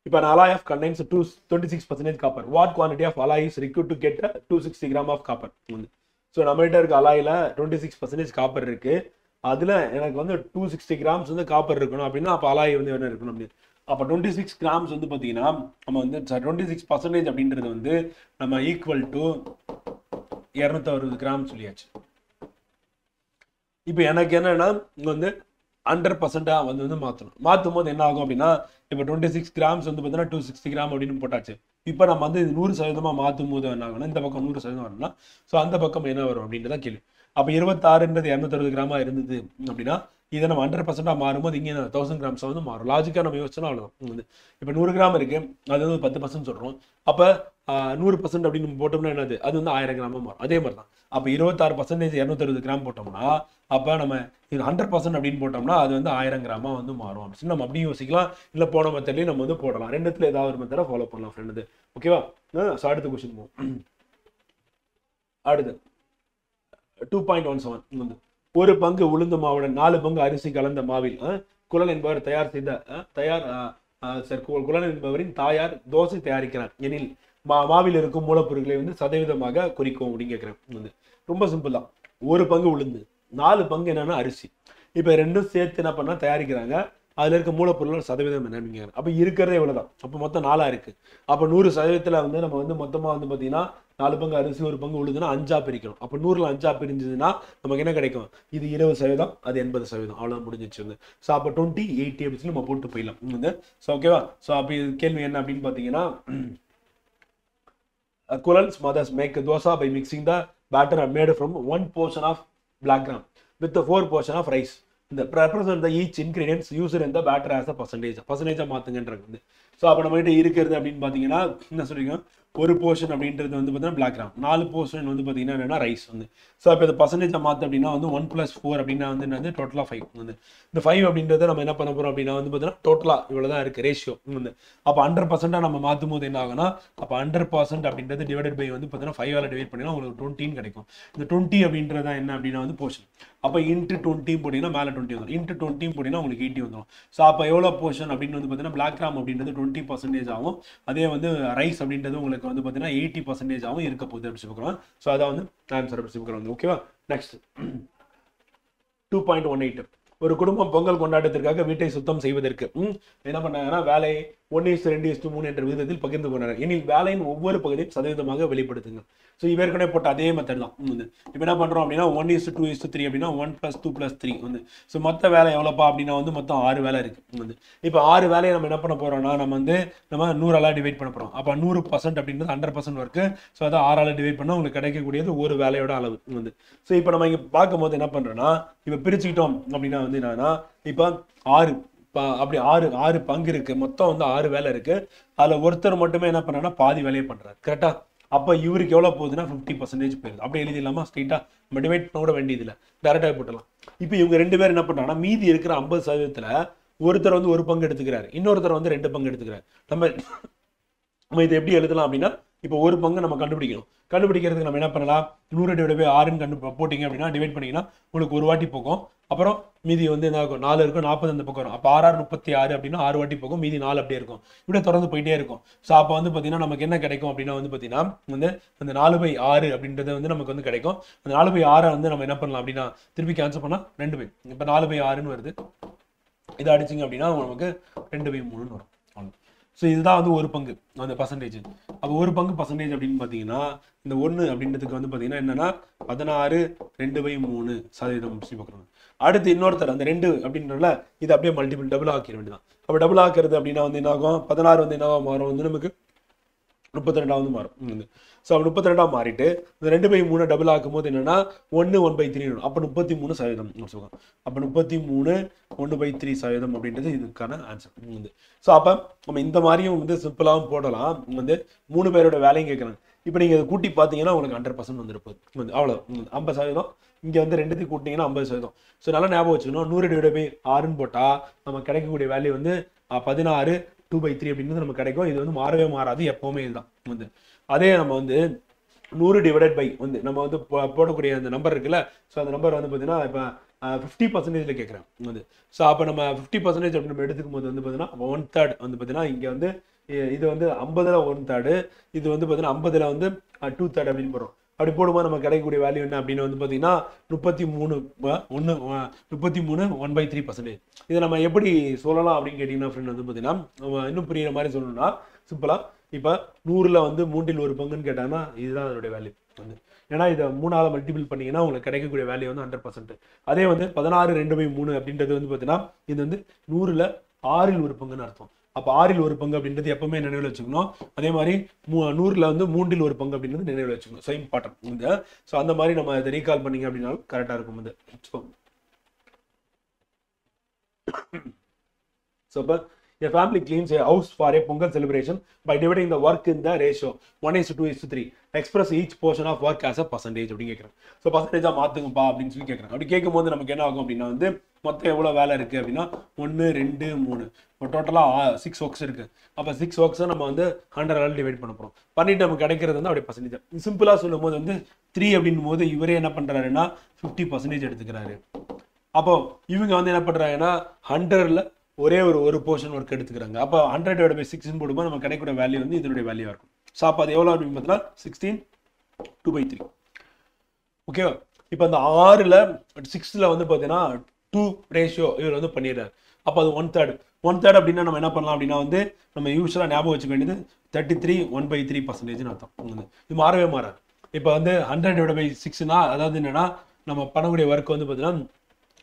இப்போ an alloy of contains 26% copper. What quantity of alloy is required to get 260 gram of copper? So நம்மகிட்ட இருக்க அலாயில் 26% காப்பர் இருக்கு, அதில் எனக்கு வந்து 260 கிராம்ஸ் வந்து காப்பர் இருக்கணும் அப்படின்னா அப்போ அலாய் வந்து என்ன இருக்கணும் அப்படின்னு. அப்போ 26 கிராம்ஸ் வந்து பார்த்தீங்கன்னா நம்ம வந்து 26% அப்படின்றது வந்து நம்ம ஈக்குவல் டு 260 கிராம் சொல்லியாச்சு. இப்போ எனக்கு என்னன்னா இங்கே வந்து 100% வந்து மாற்றும் போது என்ன ஆகும் அப்படின்னா இப்போ 26 கிராம்ஸ் வந்து பார்த்தீங்கன்னா 260 கிராம் அப்படின்னு போட்டாச்சு. இப்போ நம்ம வந்து 100% மாற்றும் போது என்ன ஆகும்னா இந்த பக்கம் 100% வரணும்னா ஸோ அந்த பக்கம் என்ன வரும் அப்படின்றத கேள்வி. அப்போ 26ன்றது 260 கிராமா இருந்தது அப்படின்னா இதை நம்ம 100% மாறும்போது இங்கே 1000 கிராம்ஸ் வந்து மாறும். லாஜிக்காக நம்ம யோசிச்சோன்னா அவ்வளோதான் வந்து. இப்போ 100 கிராம் இருக்கு, அது வந்து 10% சொல்கிறோம். அப்போ 100% அப்படின்னு நம்ம போட்டோம்னா என்னது அது வந்து 1000 கிராமா மாறும். அதே மாதிரி தான் அப்போ 26% 260 கிராம் போட்டோம்னா அப்போ நம்ம 100% அப்படின்னு போட்டோம்னா அது வந்து 1000 கிராமா வந்து மாறும் அப்படின்னு நம்ம அப்படியும் யோசிக்கலாம். இல்லை போன மெத்தட்லையும் நம்ம வந்து போடலாம். ரெண்டுத்துல ஏதாவது ஒரு மெத்தடை ஃபாலோ பண்ணலாம் ஃப்ரெண்டு. ஓகேவா? ஸோ அடுத்த கொஸ்டின் போவோம். அடுத்து 2.17 வந்து ஒரு பங்கு உளுந்து மாவுடன் 4 பங்கு அரிசி கலந்த மாவில் குலன் என்பவர் குலன் என்பவரின் தாயார் தோசை தயாரிக்கிறார் எனில் மாவில் இருக்கும் மூலப்பொருட்களை வந்து சதவீதமாக குறிக்கும் அப்படின்னு கேட்குறேன் வந்து. ரொம்ப சிம்பிள் தான். ஒரு பங்கு உளுந்து, 4 பங்கு என்னன்னா அரிசி. இப்போ ரெண்டும் சேர்த்து என்ன பண்ணா தயாரிக்கிறாங்க, அதில் இருக்க மூலப்பொருளோட சதவீதம் என்னன்னு கேட்குறேன். அப்போ இருக்கிறதே இவ்வளோதான். அப்போ மொத்தம் 4 இருக்கு. அப்போ 100% வந்து நம்ம வந்து மொத்தமாக வந்து பார்த்தீங்கன்னா 4 பங்கு அரிசி 1 பங்கு உளுந்துன்னா 5ஆ பிரிக்கணும். அப்போ 100ல் 5ஆ பிரிஞ்சதுன்னா நமக்கு என்ன கிடைக்கும்? இது 20%, அது 80%. அவ்வளோதான் முடிஞ்சிச்சு வந்து. ஸோ அப்போ 20, 80 அப்படின்னு சொல்லி நம்ம போட்டு போயிடலாம் வந்து. ஸோ ஓகேவா? ஸோ அப்போ இது கேள்வி என்ன அப்படின்னு பார்த்தீங்கன்னா Kulan's mothers make dosa by mixing the batter made from 1 portion of black gram with the 4 portion of rice. The represent the each ingredients used in the batter as a percentage. Percentage மாத்துங்கன்றது வந்து. So அப்போ நம்ம கிட்ட இருக்கிறது அப்படின்னு பார்த்தீங்கன்னா என்ன சொல்றீங்க, ஒரு போர்ஷன் அப்படின்றது வந்து பார்த்தீங்கன்னா பிளாக் கிராம், 4 போர்ஷன் வந்து பார்த்தீங்கன்னா என்னன்னா ரைஸ் வந்து. ஸோ இப்போ இந்த பர்சன்டேஜை மாற்று அப்படின்னா வந்து 1+4 அப்படின்னா வந்து என்னது டோட்டலாக 5 வந்து. இந்த 5 அப்படின்றத நம்ம என்ன பண்ண போகிறோம் அப்படின்னா வந்து பார்த்தீங்கன்னா டோட்டலாக இவ்வளோ தான் இருக்குது ரேஷியோ வந்து. அப்போ 100% நம்ம மாற்றும் போது என்ன ஆகுனா, அப்போ 100% அப்படின்றது டிவைடட் பை வந்து பார்த்தீங்கன்னா 5ஆல் டிவைட் பண்ணினா உங்களுக்கு 20 கிடைக்கும். இந்த 20 அப்படின்றத என்ன அப்படின்னா வந்து போர்ஷன். அப்போ இன்ட்டு 20 போட்டிங்கன்னா மேலே 20 வந்துடும், இன்ட்டு 20 போட்டிங்கன்னா உங்களுக்கு 80 வந்துடும். ஸோ அப்போ எவ்வளோ போர்ஷன் அப்படின்னு வந்து பார்த்தீங்கன்னா பிளாக் கிராம் அப்படின்றது 20% ஆகும். அதே வந்து ரைஸ் அப்படின்றது உங்களுக்கு வந்து பார்த்தீங்கன்னா 80% ஆகும் இருக்க போகுது அப்படி சொல்லுறோம். ஸோ அதான் வந்து ஆன்சர் அப்படி சொல்லுறோம் வந்து. ஓகேவா? நெக்ஸ்ட் 2.18. ஒரு குடும்பம் பொங்கல் கொண்டாட்டத்திற்காக வீட்டை சுத்தம் செய்வதற்கு என்ன பண்ணாங்கன்னா வேலை 1:2:3 என்ற விகிதத்தில் பகிர்ந்து கொண்டாங்க. எனில் வேலையின் ஒவ்வொரு பகுதியும் சதவீதமாக வெளிப்படுத்துங்க. ஸோ இவர்கனே போட்ட அதே மெத்தட் தான் வந்து. இப்போ என்ன பண்ணுறோம் அப்படின்னா 1:2:3 அப்படின்னா 1 + 2 + 3 வந்து. ஸோ மொத்த வேலை எவ்வளோப்பா அப்படின்னா வந்து மொத்தம் 6 வேலை இருக்குது வந்து. இப்போ 6 வேலையை நம்ம என்ன பண்ண போகிறோம்னா நம்ம 100ஆல் டிவைட் பண்ண போகிறோம். அப்போ 100% அப்படின்றது 100% ஒர்க்கு. ஸோ அதை 6ஆல் டிவைட் பண்ணால் உங்களுக்கு கிடைக்கக்கூடியது ஒரு வேலையோட அளவு வந்து. ஸோ இப்போ நம்ம இங்கே பார்க்கும்போது என்ன பண்ணுறோன்னா, இப்போ பிரிச்சுக்கிட்டோம் அப்படின்னா வந்து என்னன்னா, இப்போ 6 அப்படி 6 பங்கு இருக்கு, மொத்தம் வந்து 6 வேலை இருக்கு. அதுல ஒருத்தர் மட்டுமே என்ன பண்றாருன்னா பாதி வேலையை பண்றாரு. கரெக்டா? அப்ப இவருக்கு எவ்வளவு போகுதுன்னா 50% போயிருது. அப்படி எழுதிடலாமா? ஸ்ட்ரெயிட்டா நம்ம டிவைட் பண்ண கூட வேண்டியது இல்லை, டேரக்டா போட்டலாம். இப்போ இவங்க 2 பேர் என்ன பண்றாங்கன்னா மீதி இருக்கிற 50%த்துல ஒருத்தர் வந்து 1 பங்கு எடுத்துக்கிறாரு, இன்னொருத்தர் வந்து 2 பங்கு எடுத்துக்கிறாரு. நம்ம இதை எப்படி எழுதலாம் அப்படின்னா, இப்போ 1 பங்கு நம்ம கண்டுபிடிக்கணும். கண்டுபிடிக்கிறதுக்கு நம்ம என்ன பண்ணலாம், 100/6 போட்டிங்க அப்படின்னா டிவைட் பண்ணிங்கன்னா உங்களுக்கு ஒரு வாட்டி போகும். அப்புறம் மீதி வந்து என்ன ஆகும், 4 இருக்கும், 40 அந்த பக்கம் வரும். அப்போ 6 6 36 அப்படின்னா 6 வாட்டி போகும், மீதி 4 அப்படியே இருக்கும். இப்படியே தொடர்ந்து போயிட்டே இருக்கும். ஸோ அப்போ வந்து பார்த்தீங்கன்னா நமக்கு என்ன கிடைக்கும் அப்படின்னா வந்து பார்த்தீங்கன்னா வந்து அந்த 4/6 அப்படின்றது வந்து நமக்கு வந்து கிடைக்கும். அந்த 4/6 வந்து நம்ம என்ன பண்ணலாம் அப்படின்னா திருப்பி கேன்சல் பண்ணால் 2 இப்போ 4/6ன்னு வருது. இதை அடிச்சிங்க அப்படின்னா நமக்கு 2/3ன்னு வரும். ஸோ இதுதான் வந்து ஒரு பங்கு அந்த பர்சன்டேஜ். அப்போ ஒரு பங்கு பர்சன்டேஜ் அப்படின்னு பார்த்தீங்கன்னா இந்த 1 அப்படின்றதுக்கு வந்து பார்த்தீங்கன்னா என்னன்னா 16 2/3% பார்க்குறோம். அடுத்து இன்னொருத்தர் அந்த 2 அப்படின்றதுல இது அப்படியே மல்டிபிள் டபுள் ஆக்கிட வேண்டியதான். அப்போ டபுள் ஆக்குறது அப்படின்னா வந்து என்ன ஆகும், 16 வந்து என்னவா மாறும் வந்து நமக்கு 32 மாறும். ஸோ அப்போ 32 மாறிட்டு இந்த 2/3 டபுள் ஆக்கும் போது என்னன்னா 1/3 வரும். அப்போ 33% சொல்லுவாங்க. அப்போ 33 1/3% அப்படின்றது இதுக்கான ஆன்சர். ஸோ அப்போ நம்ம இந்த மாதிரியும் வந்து சிம்பிளாகவும் போடலாம். வந்து 3 பேரோட வேலையும் கேட்குறாங்க. இப்போ நீங்கள் கூட்டி பார்த்தீங்கன்னா உங்களுக்கு 100% வந்துருப்போது. அவ்வளோ 50%. இங்கே வந்து 2த்தையும் கூட்டிங்கன்னா 50%. ஸோ நல்லா ஞாபகம் வச்சுக்கணும், 100/6ன்னு போட்டால் நம்ம கிடைக்கக்கூடிய வேல்யூ வந்து 16 2/3 அப்படின்றது நமக்கு கிடைக்கும். இது வந்து மாறவே மாறாது, எப்பவுமே இதுதான் வந்து. அதே நம்ம வந்து 100/by வந்து நம்ம வந்து போடக்கூடிய அந்த நம்பர் இருக்குல்ல, ஸோ அந்த நம்பர் வந்து பார்த்தீங்கன்னா இப்போ 50% கேட்குறேன் வந்து. ஸோ அப்போ நம்ம 50% அப்படி நம்ம எடுத்துக்கும் போது வந்து பார்த்தீங்கன்னா 1/3 வந்து பார்த்தீங்கன்னா இங்கே வந்து இது வந்து 50ல் 1/3, இது வந்து பார்த்தீங்கன்னா 50ல் வந்து 2/3 அப்படின்னு போடுறோம். அப்படி போடும்போது நம்ம கிடைக்கக்கூடிய வேல்யூ என்ன அப்படின்னு வந்து பார்த்தீங்கன்னா 33 1/3%. இதை நம்ம எப்படி சொல்லலாம் அப்படின்னு கேட்டிங்கன்னா ஃப்ரெண்ட் வந்து பார்த்தீங்கன்னா இன்னும் புரியுற மாதிரி சொல்லணும்னா சிம்பிளாக இப்போ 100ல் வந்து 3ல் 1 பங்குன்னு கேட்டாங்கன்னா இதுதான் அதனுடைய வேல்யூ வந்து. ஏன்னா இதை 3ஆல் மல்டிபிள் பண்ணிங்கன்னா உங்களுக்கு கிடைக்கக்கூடிய வேல்யூ வந்து 100%. அதே வந்து 16 2/3 அப்படின்றது வந்து பார்த்தீங்கன்னா இது வந்து 100ல் 6ல் 1 பங்குன்னு அர்த்தம். அப்போ 6ல் 1 பங்கு அப்படின்றது எப்பவுமே நினைவில் வச்சுக்கணும். அதே மாதிரி 100ல் வந்து 3ல் 1 பங்கு அப்படின்றது நினைவில் வச்சுக்கணும். So important. ஸோ அந்த மாதிரி நம்ம இதை ரீகால் பண்ணிங்க அப்படின்னாலும் கரெக்டாக இருக்கும் வந்து. ஸோ இப்போ a family cleans a house for a Pongal celebration by dividing the work in the ratio 1:2:3. Express each portion of work as a percentage அப்படின்னு கேட்குறேன். ஸோ பர்சன்டேஜாக மாற்றுங்கப்பா அப்படின்னு சொல்லி கேட்குறேன். அப்படி கேட்கும்போது நமக்கு என்ன ஆகும் அப்படின்னா வந்து மொத்தம் எவ்வளோ வேலை இருக்குது அப்படின்னா 1 2 3 இப்போ டோட்டலாக 6 ஒர்க்ஸ் இருக்குது. அப்போ 6 ஒர்க்ஸை நம்ம வந்து 100ஆல் டிவைட் பண்ண போகிறோம். பண்ணிட்டு நமக்கு கிடைக்கிறது வந்து அப்படியே பர்சன்டேஜ். சிம்பிளாக சொல்லும் போது வந்து 3 அப்படின்னும் போது இவரே என்ன பண்ணுறாருன்னா 50% எடுத்துக்கிறாரு. அப்போ இவங்க வந்து என்ன பண்ணுறாங்கன்னா 100ல் ஒரே ஒரு போர்ஷன் ஒர்க் எடுத்துக்கிறாங்க. அப்போ 100/6 போடும்போது நம்ம கிடைக்கிற வேல்யூ வந்து இதனுடைய வேல்யூவாக இருக்கும். ஸோ அப்போ அது எவ்வளோ அப்படின்னு பார்த்தீங்கன்னா 16 2/3. ஓகேவா? இப்போ அந்த 6ல் 6ல் வந்து பார்த்தீங்கன்னா 2 ரேஷியோ இவர் வந்து பண்ணிடுறாரு. அப்போ அது 1/3 அப்படின்னா நம்ம என்ன பண்ணலாம் அப்படின்னா வந்து நம்ம யூஸ்வலாக ஞாபகம் வச்சுக்க வேண்டியது 33 1/3% அர்த்தம். இது மாறவே மாறாது. இப்போ வந்து 100/6னா அதாவது என்னன்னா நம்ம பண்ணக்கூடிய ஒர்க் வந்து பார்த்தீங்கன்னா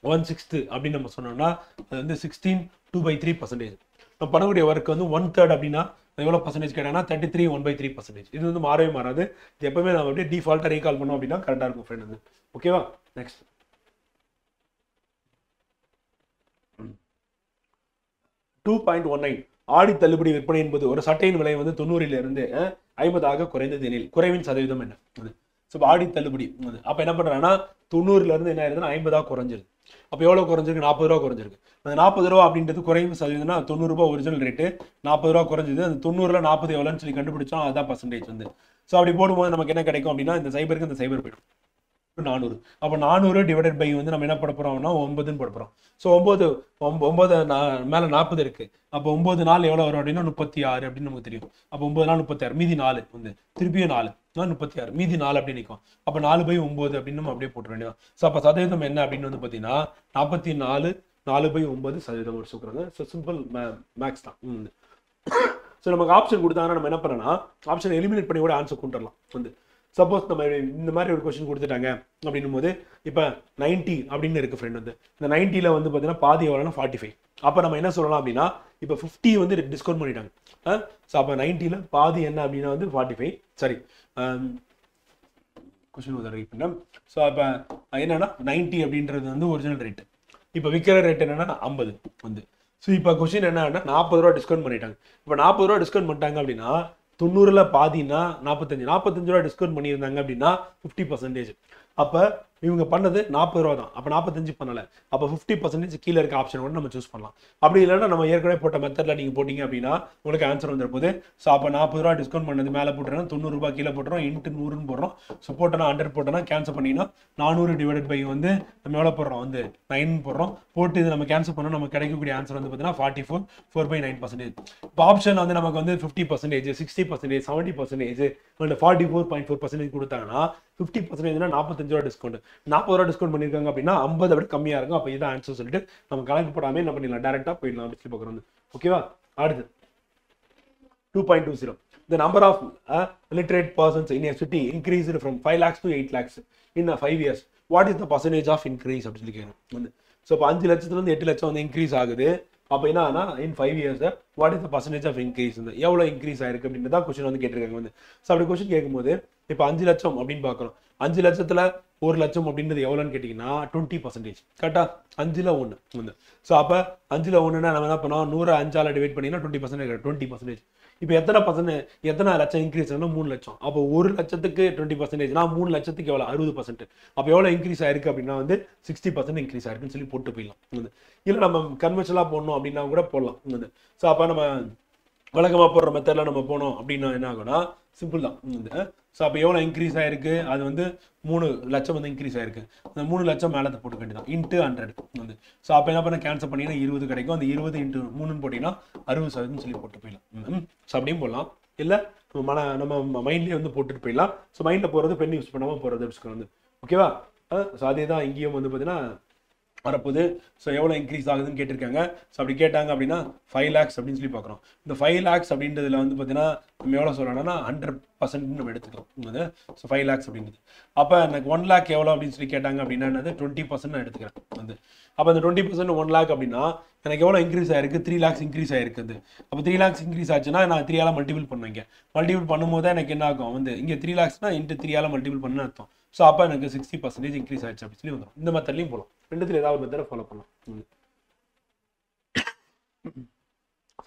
1/6 அப்படின்னு நம்ம சொன்னோம்னா அது வந்து 16 2/3%. நம்ம பண்ணக்கூடிய ஒர்க் வந்து 1/3 அப்படின்னா எவ்வளோ பர்சன்டேஜ் கேட்டாங்கன்னா 33 1/3%. இது வந்து மாறவே மாறாது. இது எப்பவுமே நம்ம அப்படியே டிஃபால்ட்டாக ரீகால் பண்ணோம் அப்படின்னா கரெக்டாக இருக்கும் ஃப்ரெண்ட் வந்து. ஓகேவா? நெக்ஸ்ட் 2.19 ஆடி தள்ளுபடி விற்பனை என்பது ஒரு சட்டையின் விலை வந்து 90 50 குறைந்தது எனில் குறைவின் சதவீதம் என்ன? ஸோ ஆடி தள்ளுபடி அப்போ என்ன பண்ணுறாங்கன்னா 90 என்ன ஆயிருதுன்னா 50 குறைஞ்சிருது. அப்போ எவ்வளோ குறைஞ்சிருக்கு? 40 ரூபா குறைஞ்சிருக்கு. அந்த 40 ரூபா அப்படின்றது குறைவு சதவீதம்னா 90 ரூபா ஒரிஜினல் ரேட்டு, 40 ரூபா குறைஞ்சது. அந்த 90ல் 40 எவ்வளோன்னு சொல்லி கண்டுபிடிச்சோம், அதுதான் பர்சன்டேஜ் வந்து. ஸோ அப்படி போடும்போது நமக்கு என்ன கிடைக்கும் அப்படின்னா இந்த சைபருக்கு இந்த சைபர் போய்டும் 400. அப்போ 400 டிவைடட் பை வந்து நம்ம என்ன போட போறோம்னா 9ன்னு போட போறோம். ஸோ 9 மேலே 40 இருக்கு. அப்போ 9 நாள் எவ்வளோ வரும் அப்படின்னா 36 அப்படின்னு நமக்கு தெரியும். அப்போ 9 நாள் 36, மீதி 4 வந்து திருப்பியும் 4 36, மீதி 4 அப்படின்னு நிற்கும். அப்போ 4/9 அப்படின்னு நம்ம அப்படியே போட்டுற வேண்டியதான். ஸோ அப்போ சதவீதம் என்ன அப்படின்னு வந்து பார்த்தீங்கன்னா 44 4/9% ஒரு சொல்றாங்க. ஸோ சிம்பிள் மேக்ஸ் தான். ஸோ நமக்கு ஆப்ஷன் கொடுத்தாங்கன்னா நம்ம என்ன பண்ணோம்னா ஆப்ஷன் எலிமினேட் பண்ணி கூட ஆன்சர் கொண்டு வரலாம் வந்து. சப்போஸ் நம்ம இந்த மாதிரி ஒரு கொஸ்டின் கொடுத்துட்டாங்க அப்படின்னும் போது இப்போ 90 அப்படின்னு இருக்கு ஃப்ரெண்ட் வந்து. இந்த 90ல் வந்து பார்த்தீங்கன்னா பாதி எவ்வளோனா 45. அப்போ நம்ம என்ன சொல்லலாம் அப்படின்னா இப்போ 50 வந்து டிஸ்கவுண்ட் பண்ணிட்டாங்க. ஸோ அப்போ 90ல் பாதி என்ன அப்படின்னா வந்து 45. சரி, கொஸ்டின் வந்து ரைட் பண்ணேன். ஸோ அப்போ என்னன்னா 90 அப்படின்றது வந்து ஒரிஜினல் ரேட்டு. இப்போ விற்கிற ரேட் என்னன்னா 50 வந்து. ஸோ இப்போ கொஸ்டின் என்னன்னா 40 ரூபா டிஸ்கவுண்ட் பண்ணிட்டாங்க. இப்போ 40 ரூபா டிஸ்கவுண்ட் பண்ணிட்டாங்க அப்படின்னா 90ல் பாதினா 45 ரூபா டிஸ்கவுண்ட் பண்ணியிருந்தாங்க அப்படின்னா 50%. அப்போ இவங்க பண்ணது 40 ரூபா தான். அப்போ 45 பண்ணலை. அப்போ 50% கீழே இருக்க ஆப்ஷன் கூட நம்ம சூஸ் பண்ணலாம். அப்படி இல்லைன்னா நம்ம ஏற்கனவே போட்ட மெத்தடில் நீங்கள் போட்டிங்க அப்படின்னா உங்களுக்கு ஆன்சர் வந்துட போகுது. ஸோ அப்போ 40 ரூபா டிஸ்கவுண்ட் பண்ணது மேலே போட்டுறோம், 90 ரூபா கீழே போட்டுறோம், இன்ட்டு 100ன்னு போடுறோம். ஸோ போட்டோன்னா 100 போட்டோன்னா கேன்சல் பண்ணிங்கன்னா 400 டிவைடட் பை வந்து நம்ம எவ்வளோ போடுறோம் வந்து 9 போடுறோம். போட்டு இது நம்ம கேன்சல் பண்ணோம், நமக்கு கிடைக்கக்கூடிய ஆன்சர் வந்து பார்த்தீங்கன்னா 44, 4/9%. இப்போ ஆப்ஷன் வந்து நமக்கு வந்து 50%, 60%, 70%, 44.4% கொடுத்தாங்கன்னா 50%னா 45 ரூபா டிஸ்கவுண்ட். 40 ரூபா டிஸ்கவுண்ட் பண்ணியிருக்காங்க அப்படின்னா 50 விட கம்மியாக இருக்கும். அப்போ இதான் ஆன்சர் சொல்லிட்டு நம்ம கணக்கு போடாமல் என்ன பண்ணிடலாம், டேரெக்டாக போயிடலாம் அப்படி சொல்லி பார்க்குறோம். ஓகேவா? அடுத்து 2.20. The number of illiterate persons in a city increased from 5 lakhs to 8 lakhs in 5 years. What is the percentage of increase அப்படி சொல்லி கேட்கணும். ஸோ இப்போ 5 லட்சத்துலேருந்து 8 லட்சம் வந்து இன்க்ரீஸ் ஆகுது. அப்போ என்னன்னா in 5 years what is the percentage of increase வந்து எவ்வளோ இன்க்ரீஸ் ஆயிருக்கு அப்படின்னு தான் கொஸ்டின் வந்து கேட்டிருக்காங்க வந்து. ஸோ அப்படி கொஸ்டின் கேட்கும்போது இப்போ 5 லட்சம் அப்படின்னு பார்க்குறோம். 5 லட்சத்தில் 1 லட்சம் அப்படின்றது எவ்வளோன்னு கேட்டிங்கன்னா 20%. கரெக்டா? 5ல் 1 வந்து. ஸோ அப்போ 5ல் 1ன்னா நம்ம என்ன பண்ணோம், 100 5ஆல் டிவைட் பண்ணிங்கன்னா 20%. இப்போ எத்தனை லட்சம் இன்க்ரீஸ் ஆகுனா 3 லட்சம். அப்போ 1 லட்சத்துக்கு 20%னா 3 லட்சத்துக்கு எவ்வளோ 60%. அப்போ எவ்வளோ இன்க்ரீஸ் ஆயிருக்கு அப்படின்னா வந்து 60% இன்க்ரீஸ் ஆயிருக்குன்னு சொல்லி போட்டு போயிடலாம். இல்லை நம்ம கன்வென்ஷனலாக போடணும் அப்படின்னா கூட போடலாம். ஸோ அப்போ நம்ம வழக்கமாக போடுற மெத்தடில் நம்ம போனோம் அப்படின்னா என்ன ஆகும்னா சிம்பிள் தான். ஸோ அப்போ எவ்வளோ இன்க்ரீஸ் ஆயிருக்கு, அது வந்து 3 லட்சம் வந்து இன்க்ரீஸ் ஆயிருக்கு. அந்த 3 லட்சம் மேலே போட்டு வேண்டியதான் இன்ட்டு 100 வந்து. ஸோ அப்போ என்ன பண்ண கேன்சல் பண்ணிங்கன்னா 20 கிடைக்கும். அந்த 20 இன்ட்டு 3ன்னு போட்டிங்கன்னா 60% சொல்லி போட்டு போயிடலாம். ஸோ அப்படியும் போடலாம். இல்லை நம்ம மைண்ட்லேயே வந்து போட்டுட்டு போயிடலாம். ஸோ மைண்டில் போகிறது பென் யூஸ் பண்ணாமல் போகிறது வந்து. ஓகேவா? ஸோ அதே தான் இங்கேயும் வந்து பார்த்தீங்கன்னா வரப்போகுது. ஸோ எவ்வளோ இன்க்ரீஸ் ஆகுதுன்னு கேட்டிருக்காங்க. ஸோ அப்படி கேட்டாங்க அப்படின்னா 5 lakhs அப்படின்னு சொல்லி பார்க்குறோம். இந்த 5 lakhs அப்படின்றதுல வந்து பார்த்தீங்கன்னா நம்ம எவ்வளோ சொல்லணும்னா 100% நம்ம எடுத்துக்கலாம். ஸோ 5 lakhs அப்படின்றது. அப்போ எனக்கு 1 lakh எவ்வளோ அப்படின்னு சொல்லி கேட்டாங்க அப்படின்னா 20% நான் எடுத்துக்கிறேன் வந்து. அப்போ அந்த 20% 1 lakh அப்படின்னா எனக்கு எவ்வளோ இன்க்ரீஸ் ஆயிருக்கு, 3 lakhs இன்க்ரீஸ் ஆயிருக்குது. அப்போ 3 lakhs இன்க்ரீஸ் ஆச்சுன்னா நான் 3ஆல் மல்டிபிள் பண்ணுவேங்க. மல்டிபிள் பண்ணும்போது எனக்கு என்ன ஆகும் வந்து இங்கே 3 lakhsனா இன்ட்டு 3ஆல் மல்டிபிள் பண்ணு அர்த்தம். ஸோ அப்போ எனக்கு 60% இன்க்ரீஸ் ஆயிடுச்சு அப்படின்னு சொல்லி வந்துடும். இந்த மெத்தட்லையும் போகலாம். ரெண்டுத்துல ஏதாவது மெத்தடை ஃபாலோ பண்ணலாம்.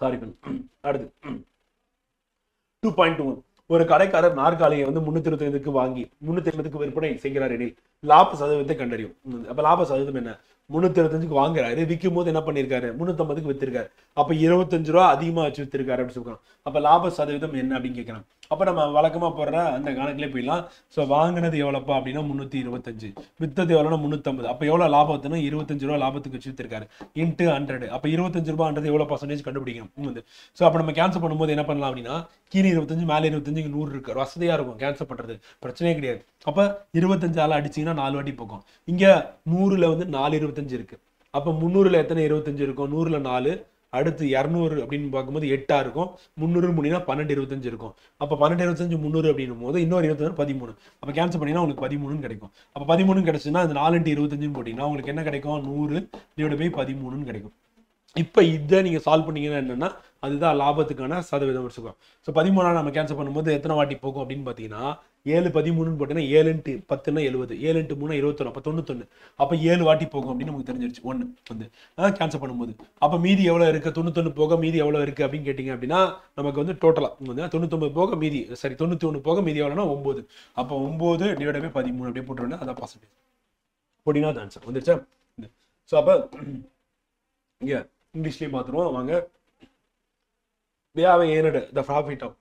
சாரி பண்ணு. அடுத்து 2.21. ஒரு கடைக்காரர் நாற்காலியை வந்து 325க்கு வாங்கி 350க்கு விற்பனை செய்கிறார் எனில் லாப சதவீதத்தை கண்டறியும். அப்போ லாப சதவீதம் என்ன? 325க்கு வாங்குறாரு, விற்கும் போது என்ன பண்ணியிருக்காரு, 350க்கு வித்திருக்காரு. அப்போ 25 ரூபா அதிகமாக வச்சு வித்திருக்காரு அப்படின்னு சொல்லுறோம். அப்போ லாப சதவீதம் என்ன அப்படின்னு கேட்குறாங்க. அப்போ நம்ம வழக்கமாக போடுற அந்த கணக்கிலே போயிடலாம். ஸோ வாங்கினது எவ்வளோப்பா அப்படின்னா 325, வித்தது எவ்வளோனா 350. அப்போ எவ்வளோ லாபத்துனா 25 ரூபா லாபத்துக்கு வச்சு வித்திருக்காரு இன்ட்டு 100. அப்போ 25 ரூபான்றது எவ்வளோ பர்சன்டேஜ் கண்டுபிடிக்கணும். ஸோ அப்போ நம்ம கேன்சல் பண்ணும்போது என்ன பண்ணலாம் அப்படின்னா கீழே 25 மேலே 25 100 இருக்கு, வசதியாக இருக்கும் கேன்சல் பண்ணுறது, பிரச்சனையே கிடையாது. அப்போ 25ஆல் அடிச்சிங்கன்னா 4 வாட்டி போகும். இங்கே 100ல் வந்து 4 25 இருக்கு. அப்போ 300ல் எத்தனை 25 இருக்கும், 100ல் 4, அடுத்து 200 அப்படின்னு பார்க்கும்போது 8ஆ இருக்கும். 300 முடினா 12 25 இருக்கும். அப்போ 12 25 300 அப்படின்னும் போது இன்னொரு 25 13. அப்போ கேன்சல் பண்ணினா உங்களுக்கு 13 கிடைக்கும். அப்போ 13 கிடைச்சுன்னா அந்த 4 × 25 போட்டிங்கன்னா உங்களுக்கு என்ன கிடைக்கும், 100 / 13 கிடைக்கும். இப்போ இதை நீங்கள் சால்வ் பண்ணீங்கன்னா என்னன்னா அதுதான் லாபத்துக்கான சதவீதம் வச்சுக்கோம். ஸோ 13 நம்ம கேன்சல் பண்ணும்போது எத்தனை வாட்டி போகும் அப்படின்னு பார்த்தீங்கன்னா 7 13 போட்டீங்கன்னா 7 இன்ட்டு 10ன்னா 70, 7 இன்ட்டு 3 21, அப்போ 91. அப்போ 7 வாட்டி போகும் அப்படின்னு நமக்கு தெரிஞ்சிருச்சு ஒன்று வந்து கேன்சல் பண்ணும்போது. அப்போ மீதி எவ்வளோ இருக்குது, 91 போக மீதி எவ்வளோ இருக்குது அப்படின்னு கேட்டிங்க அப்படின்னா நமக்கு வந்து டோட்டலாக வந்து 99 போக மீதி 91 போக மீதி எவ்வளோனா 9. அப்போ 9 டிவைட் பை 13 அப்படியே போட்டுருவேன், அதான் பர்சன்டேஜ் போட்டிங்கன்னா அது ஆன்சர் வந்துருச்சா. ஸோ அப்போ இங்கே இங்கிலீஷ்லேயே பார்த்துருவோம் வாங்க. they have earned the profit of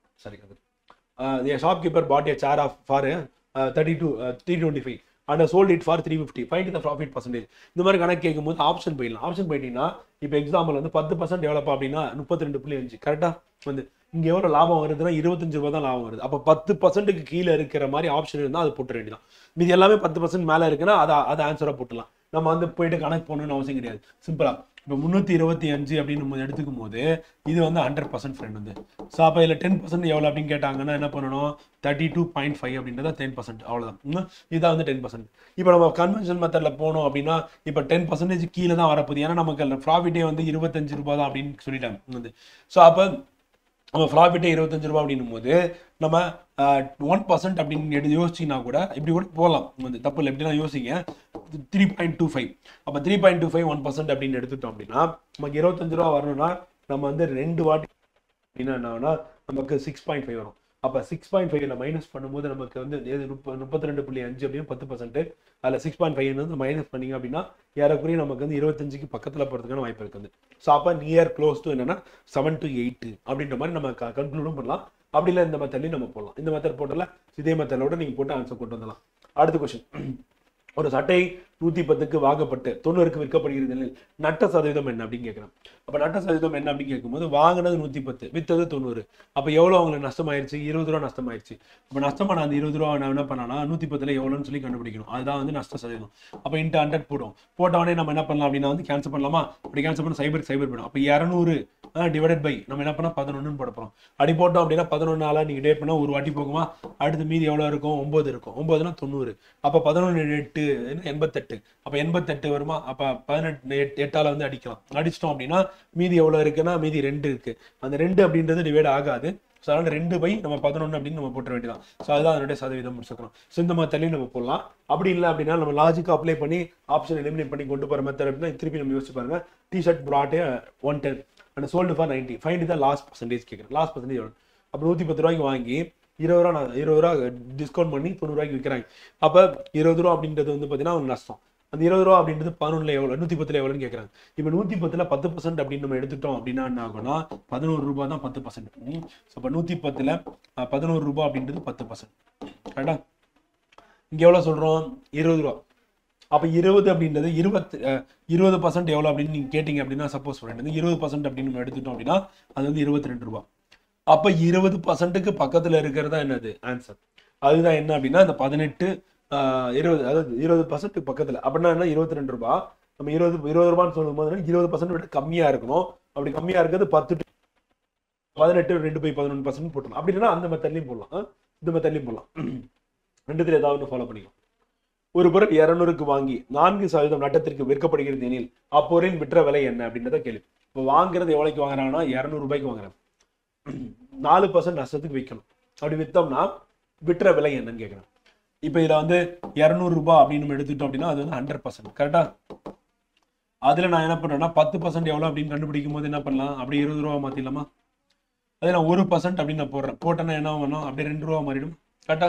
the shopkeeper bought a chair for 325 and sold it for 350. Find the profit percentage. இந்த மாதிரி கணக்கு கேட்கும்போது ஆப்ஷன் போயிடலாம். ஆப்ஷன் போயிட்டீங்கன்னா இப்போ எக்ஸாம்பிள் வந்து 10% எவ்வளோப்பா அப்படின்னா 32.5 கரெக்டாக வந்து இங்கே எவ்வளோ லாபம் வருதுன்னா 25 ரூபா தான் லாபம் வருது. அப்போ 10%க்கு கீழே இருக்கிற மாதிரி ஆப்ஷன் இருந்தால் அது போட்டுற வேண்டியதான். மீது எல்லாமே 10% மேலே இருக்குன்னா அதை ஆன்சராக போட்டுலாம். நம்ம வந்து போயிட்டு கணக்கு போடணும்னு அவசியம் கிடையாது. சிம்பிளா இப்போ 325 அப்படின்னு நம்ம எடுத்துக்கும் போது இது வந்து 100% ஃப்ரெண்ட் வந்து. ஸோ அப்போ இதில் 10% எவ்வளோ அப்படின்னு கேட்டாங்கன்னா என்ன பண்ணணும், 32.5 அப்படின்றத 10%, அவ்வளோதான். இதான் வந்து 10%. இப்போ நம்ம கன்வென்ஷனல் மெத்தடில் போனோம் அப்படின்னா இப்போ 10% கீழே தான் வரப்போகுது. ஏன்னா நமக்கு ப்ராஃபிட்டே வந்து 25 ரூபா தான் அப்படின்னு சொல்லிட்டாங்க வந்து. ஸோ அப்போ நம்ம ப்ராஃபிட்டே 25 ரூபா அப்படின்னும் போது நம்ம 1% அப்படின்னு யோசிச்சிங்கன்னா கூட இப்படி கூட போகலாம் வந்து, தப்பு இல்லை. எப்படின்னா யோசிங்க 3.25. அப்போ 3.25 1% அப்படின்னு எடுத்துட்டோம் அப்படின்னா நமக்கு 25 ரூபா வரணும்னா நம்ம வந்து 2 வாட்டி அப்படின்னா என்ன ஆகுனா நமக்கு 6.5 வரும். அப்போ 6.5 மைனஸ் பண்ணும்போது நமக்கு வந்து 32.5 அப்படின்னு 10%. அதில் 6.5 வந்து மைனஸ் பண்ணிங்க அப்படின்னா ஏறக்குறைய நமக்கு வந்து 25க்கு பக்கத்தில் போகிறதுக்கான வாய்ப்பு இருக்குது. ஸோ அப்போ நியர் க்ளோஸ் டு என்னன்னா 7 to 8 அப்படின்ற மாதிரி நம்ம கன்க்ளூடும் பண்ணலாம். அப்படி இல்லை இந்த மெத்தட்லையும் நம்ம போடலாம். இந்த மெத்தட் போட்டல இதே மெத்தடோட நீங்கள் போட்டு ஆன்சர் கொண்டு வந்துடலாம். அடுத்த கொஸ்டின், ஒரு சட்டை 110க்கு வாங்கப்பட்டு 90க்கு விற்கப்படுகிறது எனில் நட்ட சதவீதம் என்ன அப்படின்னு கேட்குறேன். அப்போ நட்ட சதவீதம் என்ன அப்படின்னு கேட்கும்போது வாங்கினது 110, விற்றது 90. அப்போ எவ்வளோ அவங்களுக்கு நஷ்டமாயிருச்சு, 20 ரூபா நஷ்டமாயிருச்சு. அப்போ நஷ்டமான அந்த 20 ரூபா நான் என்ன பண்ணானா 110ல் எவ்வளோன்னு சொல்லி கண்டுபிடிக்கணும். அதுதான் வந்து நஷ்ட சதவீதம். அப்போ இன்ட்டு 100 போடும். போட்டவொடனே நம்ம என்ன பண்ணலாம் அப்படின்னா வந்து கேன்சல் பண்ணலாமா, அப்படி கேன்சல் பண்ண சைபர் போயிடும். அப்போ 200 டிவைடட் பை நம்ம என்ன பண்ணால் 11 போட போகிறோம். அப்படி போட்டோம் அப்படின்னா 11 நீங்கள் டேட் பண்ணால் ஒரு வாட்டி போகுமா, அடுத்து மீதி எவ்வளோ இருக்கும், 9 இருக்கும். 9னா 90. அப்போ 11 8 88. அப்போ 88 வருமா, அப்போ 18 8ஆல் வந்து அடிக்கலாம். அடிச்சிட்டோம் அப்படின்னா மீதி எவ்வளோ இருக்குன்னா மீதி 2 இருக்கு. அந்த 2 அப்படின்றது டிவைட் ஆகாது. ஸோ அதனால் 2 பை நம்ம 11 அப்படின்னு நம்ம போட்ட வேண்டியதான். ஸோ அதுதான் அதனுடைய சதவீதம் முடிச்சுக்கணும். ஸோ இந்த மெத்தட்லையும் நம்ம போடலாம். அப்படி இல்லை அப்படின்னா நம்ம லாஜிக் அப்ளை பண்ணி ஆப்ஷன் எலிமினேட் பண்ணி கொண்டு போகிற மெத்தட் அப்படின்னா திருப்பி நம்ம யோசிச்சு பாருங்க. T-shirt brought 110 and sold for 90. Find the lost percentage கேட்குறேன். லாஸ்ட் பர்சன்டேஜ் எவ்வளோ, அப்போ 110 ரூபாய்க்கு வாங்கி 20 ரூபா டிஸ்கவுண்ட் பண்ணி 90 ரூபாய்க்கு விற்கிறாங்க. அப்போ 20 ரூபா அப்படின்றது வந்து பார்த்தீங்கன்னா அவங்க நஷ்டம். அந்த 20 ரூபா அப்படின்றது 11ல் எவ்வளோ, 110ல் எவ்வளோன்னு கேட்குறாங்க. இப்போ 110ல் 10% அப்படின்னு நம்ம எடுத்துட்டோம் அப்படின்னா என்ன ஆகும்னா 11 ரூபா தான் 10%. ஸோ இப்போ 110ல் 11 ரூபா அப்படின்றது 10%. கரெக்டா, இங்கே எவ்வளோ சொல்கிறோம் 20 ரூபா. அப்போ 20 அப்படின்றது 20% எவ்வளோ அப்படின்னு நீங்கள் கேட்டிங்க அப்படின்னா சப்போஸ் சொல்லிட்டு 20% அப்படின்னு நம்ம எடுத்துட்டோம் அப்படின்னா அது வந்து 22 ரூபா. அப்போ 20%க்கு பக்கத்தில் இருக்கிறதா என்னது ஆன்சர். அதுதான் என்ன அப்படின்னா இந்த 18 20, அதாவது 20% பக்கத்தில் அப்படின்னா என்ன 22 ரூபா. நம்ம 20 ரூபான்னு சொல்லும் போது 20% விட கம்மியாக இருக்கணும். அப்படி கம்மியாக இருக்கிறது 10 18 2 பை 11% போட்டணும். அப்படின்னா அந்த மெத்தட்லையும் போடலாம், இந்த மெத்தட்லையும் போடலாம். ரெண்டுத்துல ஏதாவது ஃபாலோ பண்ணிக்கலாம். ஒரு பொருள் 200க்கு வாங்கி 4% நட்டத்திற்கு விற்கப்படுகிறது எனில் அப்பொருளின் விற்ற விலை என்ன அப்படின்றத கேள்வி. இப்போ வாங்குறது எவ்வளோக்கு வாங்குறாங்கன்னா 200 ரூபாய்க்கு வாங்குறாங்க. 4% நஷ்டத்துக்கு விற்கணும். அப்படி விற்றோம்னா விற்ற விலை என்னன்னு கேட்குறேன். இப்போ இதில் வந்து 200 ரூபாய் அப்படின்னு நம்ம எடுத்துட்டோம் அப்படின்னா அது வந்து 100%. கரெக்டா, அதில் நான் என்ன பண்ணுறேன்னா 10% எவ்வளோ அப்படின்னு கண்டுபிடிக்கும் போது என்ன பண்ணலாம், அப்படியே 20 ரூபா மாற்றிடலாமா. அதே நான் 1% அப்படின்னு நான் போடுறேன். போட்டேன்னா என்ன பண்ணணும், அப்படியே 2 ரூபா மாறிடும். கரெக்டா,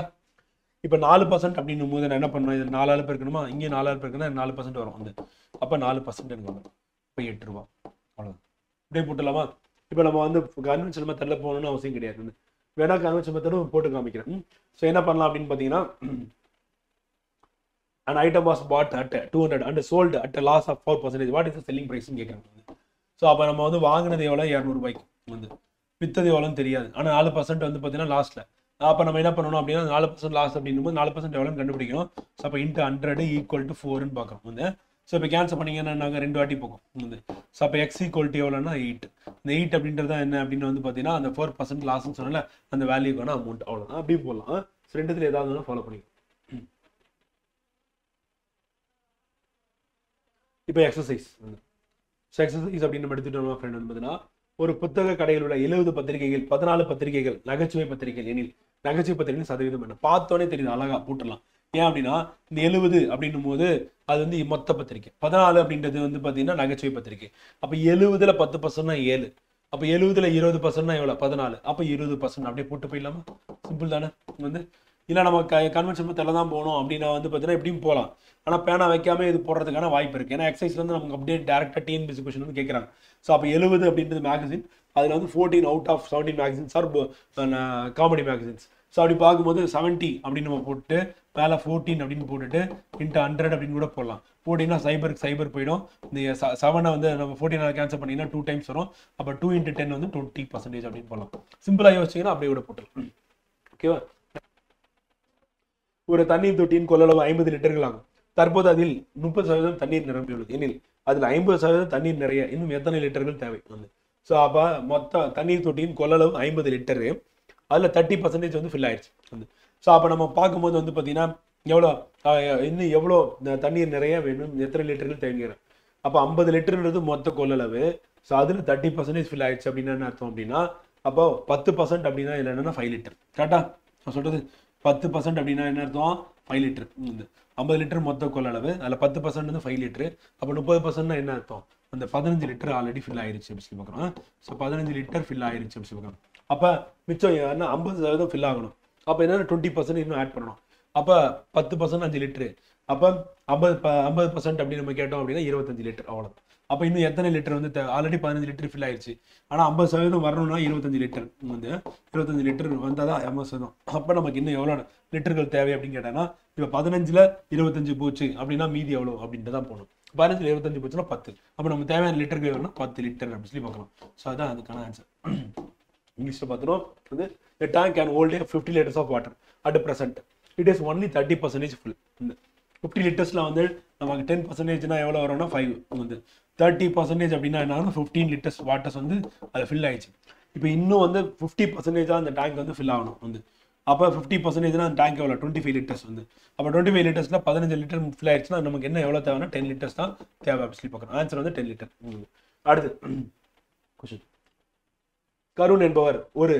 இப்போ 4% அப்படின்னும் போது நான் என்ன பண்ணணும், இது 4 பெருக்கணுமா, இங்கே 4 பெருக்கணும்னா 4% வரும் வந்து. அப்போ 4% எனக்கு வரும். இப்போ 8 ரூபா, அவ்வளோதான். இப்படியே போட்டுடலாமா. இப்போ நம்ம வந்து கன்வென்ஷனல் மெத்தடில் போகணும்னு அவசியம் கிடையாது. வேணா கன்வென்ஷனல் மெத்தடும் போட்டு காமிக்கிறேன். ஸோ என்ன பண்ணலாம் அப்படின்னு பார்த்தீங்கன்னா an item was bought at 200 and sold at a loss of 4%. What is the selling price கேட்குறாங்க. ஸோ அப்போ நம்ம வந்து வாங்கினது எவ்வளோ 200 ரூபாய்க்கு வந்து, விற்றது எவ்வளோன்னு தெரியாது. ஆனால் 4% வந்து பார்த்தீங்கன்னா லாஸ்ட்டில். அப்போ நம்ம என்ன பண்ணணும் அப்படின்னா 4% லாஸ் அப்படின்னும் போது 4% எவ்வளோன்னு கண்டுபிடிக்கணும். ஸோ அப்போ இன்ட்டு 100 ஈக்குவல் டு 4ன்னு பார்க்குறோம் வந்து. ஸோ இப்போ கேன்சல் பண்ணிங்கன்னா நாங்கள் 2 வாட்டி போகும் வந்து. ஸோ அப்போ எக்ஸ் ஈக்குவல் டு எவ்வளோன்னா 8. இந்த 8 அப்படின்றது என்ன அப்படின்னு வந்து பார்த்தீங்கன்னா அந்த 4% லாஸ்ன்னு சொன்னால அந்த வேல்யூக்கான அமௌண்ட் அவ்வளோதான். அப்படி போடலாம். ஸோ ரெண்டுத்தில் ஏதாவது ஃபாலோ பண்ணிக்கலாம். இப்போ எக்ஸசைஸ் எக்ஸசைஸ் அப்படின்னு நம்ம எடுத்துட்டோம் ஃப்ரெண்ட் வந்து பார்த்தீங்கன்னா ஒரு புத்தக கடையில் உள்ள 70 பத்திரிகைகள் 14 பத்திரிகைகள் நகைச்சுவை பத்திரிகைகள் எனில் நகைச்சுவை பத்திரிகை சதவீதம் என்ன பார்த்தோன்னே தெரியுது, அழகா போட்டுடலாம். ஏன் அப்படின்னா இந்த 70 அப்படின்னும் போது அது வந்து மொத்த பத்திரிகை, 14 அப்படின்றது வந்து பார்த்தீங்கன்னா நகைச்சுவை பத்திரிகை. அப்போ 70ல் 10%னா 7, அப்போ 70ல் 20%னா எவ்வளோ 14, அப்போ 20% அப்படியே போட்டு போயிடலாமா? சிம்பிள் தானே வந்து. இல்லை நம்ம கன்வென்ஷன் மெத்தடில் தான் போகணும் அப்படின்னா வந்து பார்த்தீங்கன்னா எப்படியும் போகலாம். ஆனால் பேனா வைக்காம இது போடுறதுக்கான வாய்ப்பு இருக்குது. ஏன்னா எக்ஸசைஸ்ல வந்து நமக்கு அப்படியே டேரெக்டாக டிஎன்பிஎஸ்சி கொஸ்டின் வந்து கேட்குறாங்க. ஸோ அப்போ 70 அப்படின்றது மேகசின், அதில் வந்து 14 out of 17 magazines are comedy magazines. So அப்படி பார்க்கும்போது 70 அப்படின்னு நம்ம போட்டு மேலே 14 அப்படின்னு போட்டுட்டு இன்ட்டு 100 அப்படின்னு கூட போடலாம். போட்டிங்கன்னா சைபர் போயிடும். இந்த 7 வந்து நம்ம 14 கேன்சல் பண்ணிங்கன்னா 2 டைம்ஸ் வரும். அப்போ 2 × 10 வந்து 20% அப்படின்னு போடலாம். சிம்பிளாக யோசிச்சிங்கன்னா அப்படியே கூட போட்டுலாம். ஓகேவா? ஒரு தண்ணீர் தொட்டியின் கொள்ளளவு 50 லிட்டர்கள் ஆகும். தற்போது அதில் 30% தண்ணீர் நிரம்பியுள்ளது எனில் அதில் 50% தண்ணீர் நிறைய இன்னும் எத்தனை லிட்டர்கள் தேவை வந்து. ஸோ அப்போ மொத்த தண்ணீர் தொட்டியின் கொள்ளளவு 50 லிட்டரு, அதில் 30% வந்து ஃபில் ஆயிடுச்சு வந்து. ஸோ அப்போ நம்ம பார்க்கும்போது வந்து பார்த்தீங்கன்னா எவ்வளோ இன்னும் எவ்வளோ தண்ணீர் நிறைய வேணும், எத்தனை லிட்டர்கள் தேவைங்கிறேன். அப்போ 50 லிட்டருன்றது மொத்த கொள்ளளவு. ஸோ அதில் 30% ஃபில் ஆயிடுச்சு அப்படின்னா என்ன அர்த்தம் அப்படின்னா அப்போ 10% அப்படின்னா என்னன்னா 5 லிட்டர். கரெக்டா நான் சொல்றது? 10% அப்படின்னா என்ன அர்த்தம்? 5 லிட்டர். 50 லிட்டர் மொத்த கொள்ளளவு, அதில் 10% வந்து 5 லிட்டரு. அப்போ 30% என்ன அர்த்தம்? அந்த 15 லிட்டர் ஆல்ரெடி ஃபில் ஆயிருச்சு அப்படின்னு சொல்லி பார்க்குறோம். ஸோ 15 லிட்டர் ஃபில் ஆயிருச்சு அப்படின்னு சொல்லி பார்க்குறோம். அப்போ மிச்சம் என்ன 50% ஃபில் ஆகணும். அப்போ என்னன்னா 20% இன்னும் ஆட் பண்ணணும். அப்போ 10% 5 லிட்டரு. அப்போ 50% அப்படின்னு நம்ம கேட்டோம் அப்படின்னா 25 லிட்டர், அவ்வளோ. அப்போ இன்னும் எத்தனை லிட்டர் வந்து ஆல்ரெடி 15 லிட்டர் ஃபில் ஆயிடுச்சு. ஆனால் 50% வரணும்னா 25 லிட்டர் வந்து 25 லிட்டர் வந்தால் தான் 50%. அப்போ நமக்கு இன்னும் எவ்வளோ லிட்டர்கள் தேவை அப்படின்னு கேட்டாங்கன்னா இப்போ 15ல் 25 போச்சு அப்படின்னா மீதி எவ்வளோ அப்படின்ட்டு தான் போகணும். 15ல் 25 போச்சுன்னா 10. அப்போ நம்ம தேவையான லிட்டர்கள் எவ்வளோனா 10 லிட்டர் அப்படின்னு சொல்லி பார்க்கலாம். ஸோ அதான் அதுக்கான ஆன்சர். இங்கிலீஷில் பார்த்துரும் வந்து the tank can hold 50 liters of water at present. It is only 30% full. 50 லிட்டர்ஸில் வந்து நமக்கு 10%னா எவ்வளோ வரும்னா 5 வந்து 30% அப்படின்னா என்ன 15 லிட்டர்ஸ் வாட்டர்ஸ் வந்து அது ஃபில் ஆயிடுச்சு. இப்போ இன்னும் வந்து 50% அந்த டேங்க் வந்து ஃபில் ஆகணும் வந்து. அப்போ 50%னா அந்த டேங்க் எவ்வளோ 25 லிட்டர்ஸ் வந்து. அப்போ 25 லிட்டர்ஸில் 15 லிட்டர் ஃபில் ஆயிடுச்சுன்னா நமக்கு என்ன எவ்வளோ தேவைன்னா 10 லிட்டர்ஸ் தான் தேவை அப்படின்னு சொல்லி பார்க்குறோம். ஆன்சர் வந்து 10 லிட்டர். அடுத்து கொஸ்டின். கருண் என்பவர் ஒரு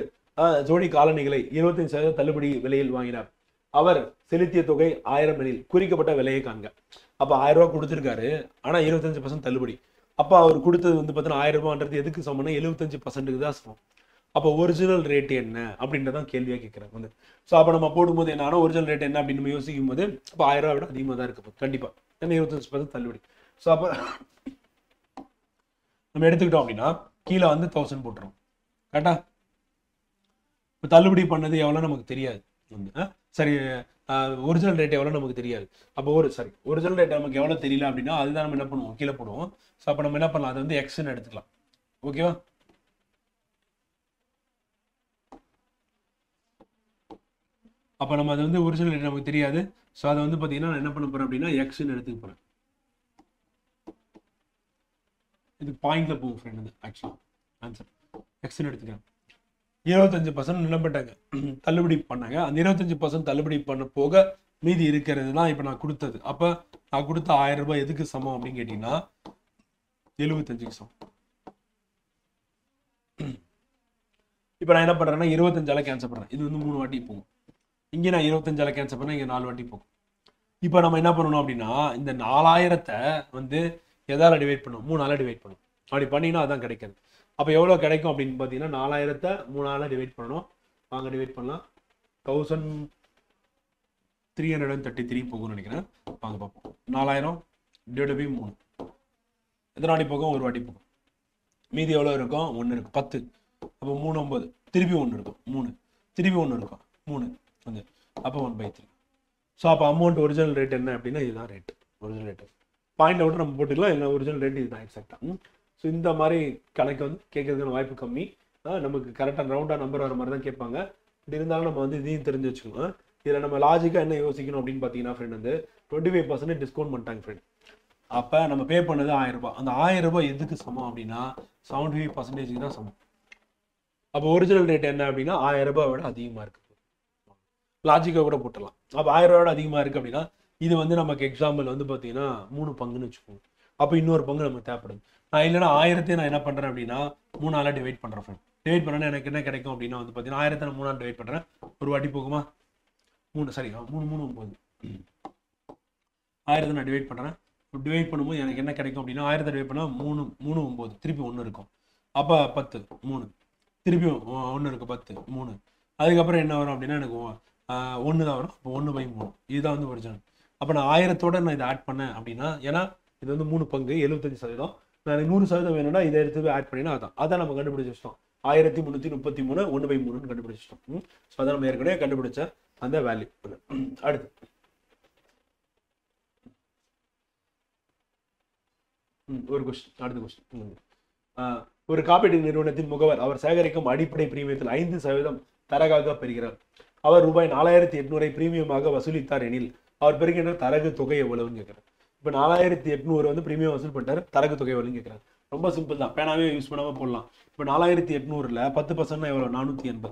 ஜோடி காலணிகளை 25% தள்ளுபடி விலையில் வாங்கினார். அவர் செலுத்திய தொகை 1000 எனில் குறிக்கப்பட்ட விலையை காண்க. அப்போ 1000 ரூபா கொடுத்துருக்காரு, ஆனால் 25% தள்ளுபடி. அப்போ அவர் கொடுத்தது வந்து பார்த்தீங்கன்னா 1000 ரூபான்றது எதுக்கு சமம்னா 75%க்கு தான் சமம். அப்போ ஒரிஜினல் ரேட் என்ன அப்படின்றதான் கேள்வியாக கேட்குறாங்க வந்து. ஸோ அப்போ நம்ம போடும்போது என்ன ஆனால் ஒரிஜினல் ரேட் என்ன அப்படின்னு நம்ம யோசிக்கும் போது அப்போ 1000 ரூபா விட அதிகமாக தான் இருக்க போகுது கண்டிப்பாக. ஏன்னா 25% தள்ளுபடி. ஸோ அப்போ நம்ம எடுத்துக்கிட்டோம் அப்படின்னா கீழே வந்து 1000 போட்டுரும். கரெக்டா? இப்போ தள்ளுபடி பண்ணது எவ்வளோ நமக்கு தெரியாது வந்து. சரி, ஒரிஜினல் ரேட் எவ்வளோ நமக்கு தெரியாது. அப்போ ஒரிஜினல் ரேட் நமக்கு எவ்வளோ தெரியல அப்படின்னா அதுதான் நம்ம என்ன பண்ணுவோம், கீழே போடுவோம். ஸோ அப்போ நம்ம என்ன பண்ணலாம், அதை வந்து எக்ஸ்ன்னு எடுத்துக்கலாம். ஓகேவா? அப்போ நம்ம அது வந்து ஒரிஜினல் ரேட் நமக்கு தெரியாது. ஸோ அதை வந்து பார்த்தீங்கன்னா நான் என்ன பண்ண போகிறேன் அப்படின்னா எக்ஸ்ன்னு எடுத்துக்க போகிறேன். இது பாயிண்ட்ல போகும் ஃப்ரெண்ட். அது ஆக்சுவலாக ஆன்சர் எக்ஸ்ன்னு எடுத்துக்கிறேன். 25% நிலப்பட்டாங்க தள்ளுபடி பண்ணாங்க. அந்த 25% தள்ளுபடி பண்ண போக மீதி இருக்கிறது தான் இப்போ நான் கொடுத்தது. அப்போ நான் கொடுத்த 1000 ரூபாய் எதுக்கு சமம் அப்படின்னு கேட்டீங்கன்னா 75க்கு சமம். இப்போ நான் என்ன பண்றேன்னா 25ஆல கேன்சல் பண்றேன். இது வந்து 3 வாட்டி போகும். இங்கே நான் 25ஆல கேன்சல் பண்ணேன், இங்கே 4 வாட்டி போகும். இப்போ நம்ம என்ன பண்ணணும் அப்படின்னா இந்த 4000த்தை வந்து எதால டிவைட் பண்ணும், 3ஆல டிவைட் பண்ணும். அப்படி பண்ணினா அதான் கிடைக்காது. அப்போ எவ்வளோ கிடைக்கும் அப்படின்னு பார்த்தீங்கன்னா 4000த்தை 3ஆல டிவைட் பண்ணணும். வாங்க டிவைட் பண்ணலாம். 1333 போகும்னு நினைக்கிறேன். வாங்க பார்ப்போம். 4000 டிவைட் பை 3 எத்தனை வாட்டி போகும், ஒரு வாட்டி போகும். மீதி எவ்வளோ இருக்கும், 1 இருக்கும். 10. அப்போ 3 9 திருப்பி 1 இருக்கும். 3 திருப்பி 1 இருக்கும். 3 வந்து அப்போ 1/3. ஸோ அப்போ அமௌண்ட் ஒரிஜினல் ரேட் என்ன அப்படின்னா இதுதான் rate, original rate. Point out நம்ம போட்டுக்கலாம், இல்லை ஒரிஜினல் ரேட் இதுதான் எக்ஸாக்டாக. ஸோ இந்த மாதிரி கணக்கு வந்து கேட்கறதுக்கான வாய்ப்பு கம்மி. நமக்கு கரெக்டாக ரவுண்டாக நம்பர் வர மாதிரி தான் கேட்பாங்க. இப்படி இருந்தாலும் நம்ம வந்து இதையும் தெரிஞ்சு வச்சுக்கோங்க. இதில் நம்ம லாஜிக்காக என்ன யோசிக்கணும் அப்படின்னு பார்த்தீங்கன்னா ஃப்ரெண்ட் வந்து 25% டிஸ்கவுண்ட் பண்ணிட்டாங்க ஃப்ரெண்ட். அப்போ நம்ம பே பண்ணது 1000 ரூபாய். அந்த 1000 ரூபாய் எதுக்கு சமம் அப்படின்னா 75%க்கு தான் சமம். அப்போ ஒரிஜினல் ரேட் என்ன அப்படின்னா 1000 ரூபாய் விட அதிகமாக இருக்குது. லாஜிக்காக கூட போட்டலாம். அப்போ 1000 ரூபாய் விட அதிகமாக இருக்குது அப்படின்னா இது வந்து நமக்கு எக்ஸாம்பிள் வந்து பார்த்தீங்கன்னா 3 பங்குன்னு வச்சுக்கோங்க. அப்போ இன்னொரு பங்கு நமக்கு தேவைப்படுது. நான் இல்லைன்னா 1000 நான் என்ன பண்ணுறேன் அப்படின்னா 3 டிவைட் பண்ணுறேன் ஃப்ரெண்ட். டிவைட் பண்ணேன்னா எனக்கு என்ன கிடைக்கும் அப்படின்னா வந்து பார்த்தீங்கன்னா 1000 நான் 3 டிவைட் பண்ணுறேன். ஒரு வாட்டி போகுமா 3 சரி 3 3 9 1000 நான் டிவைட் பண்ணுறேன். டிவைட் பண்ணும்போது எனக்கு என்ன கிடைக்கும் அப்படின்னா 1000 டிவைட் பண்ணால் 3 3 9 திருப்பி 1 இருக்கும். அப்போ 10 3 திருப்பி 1 இருக்குது 10 3 அதுக்கப்புறம் என்ன வரும் அப்படின்னா எனக்கு 1 தான் வரும். அப்போ 1/3 இதுதான் வந்து ஒரிஜினல். அப்போ நான் 1000தோட நான் இதை ஆட் பண்ணேன் அப்படின்னா ஏன்னா இது வந்து 3 பங்கு 75%. நான் 100% வேணும்னா இதை எடுத்து ஆட் பண்ணினா அதான் நம்ம கண்டுபிடிச்சி வச்சிட்டோம். 1333 1/3 கண்டுபிடிச்சிட்டோம். ஸோ அதான் நம்ம ஏற்கனவே கண்டுபிடிச்ச அந்த வேல்யூ. அடுத்து ஒரு கொஸ்டின், அடுத்த கொஸ்டின். ஒரு காப்பீட்டு நிறுவனத்தின் முகவர் அவர் சேகரிக்கும் அடிப்படை பிரீமியத்தில் 5% தரகாக பெறுகிறார். அவர் ரூபாய் 4800 பிரீமியமாக வசூலித்தார் எனில் அவர் பெறுகின்ற தரகு தொகை எவ்வளவுன்னு கேட்கிறார். இப்போ 4800 வந்து பிரீமியம் வசூல் பண்ணிட்டாரு, தரகு தொகை எவ்வளவுன்னு கேட்கிறார். ரொம்ப சிம்பிள் தான், பேனாவே யூஸ் பண்ணாமல் போடலாம். இப்போ 4800ல் 10% எவ்வளோ 480,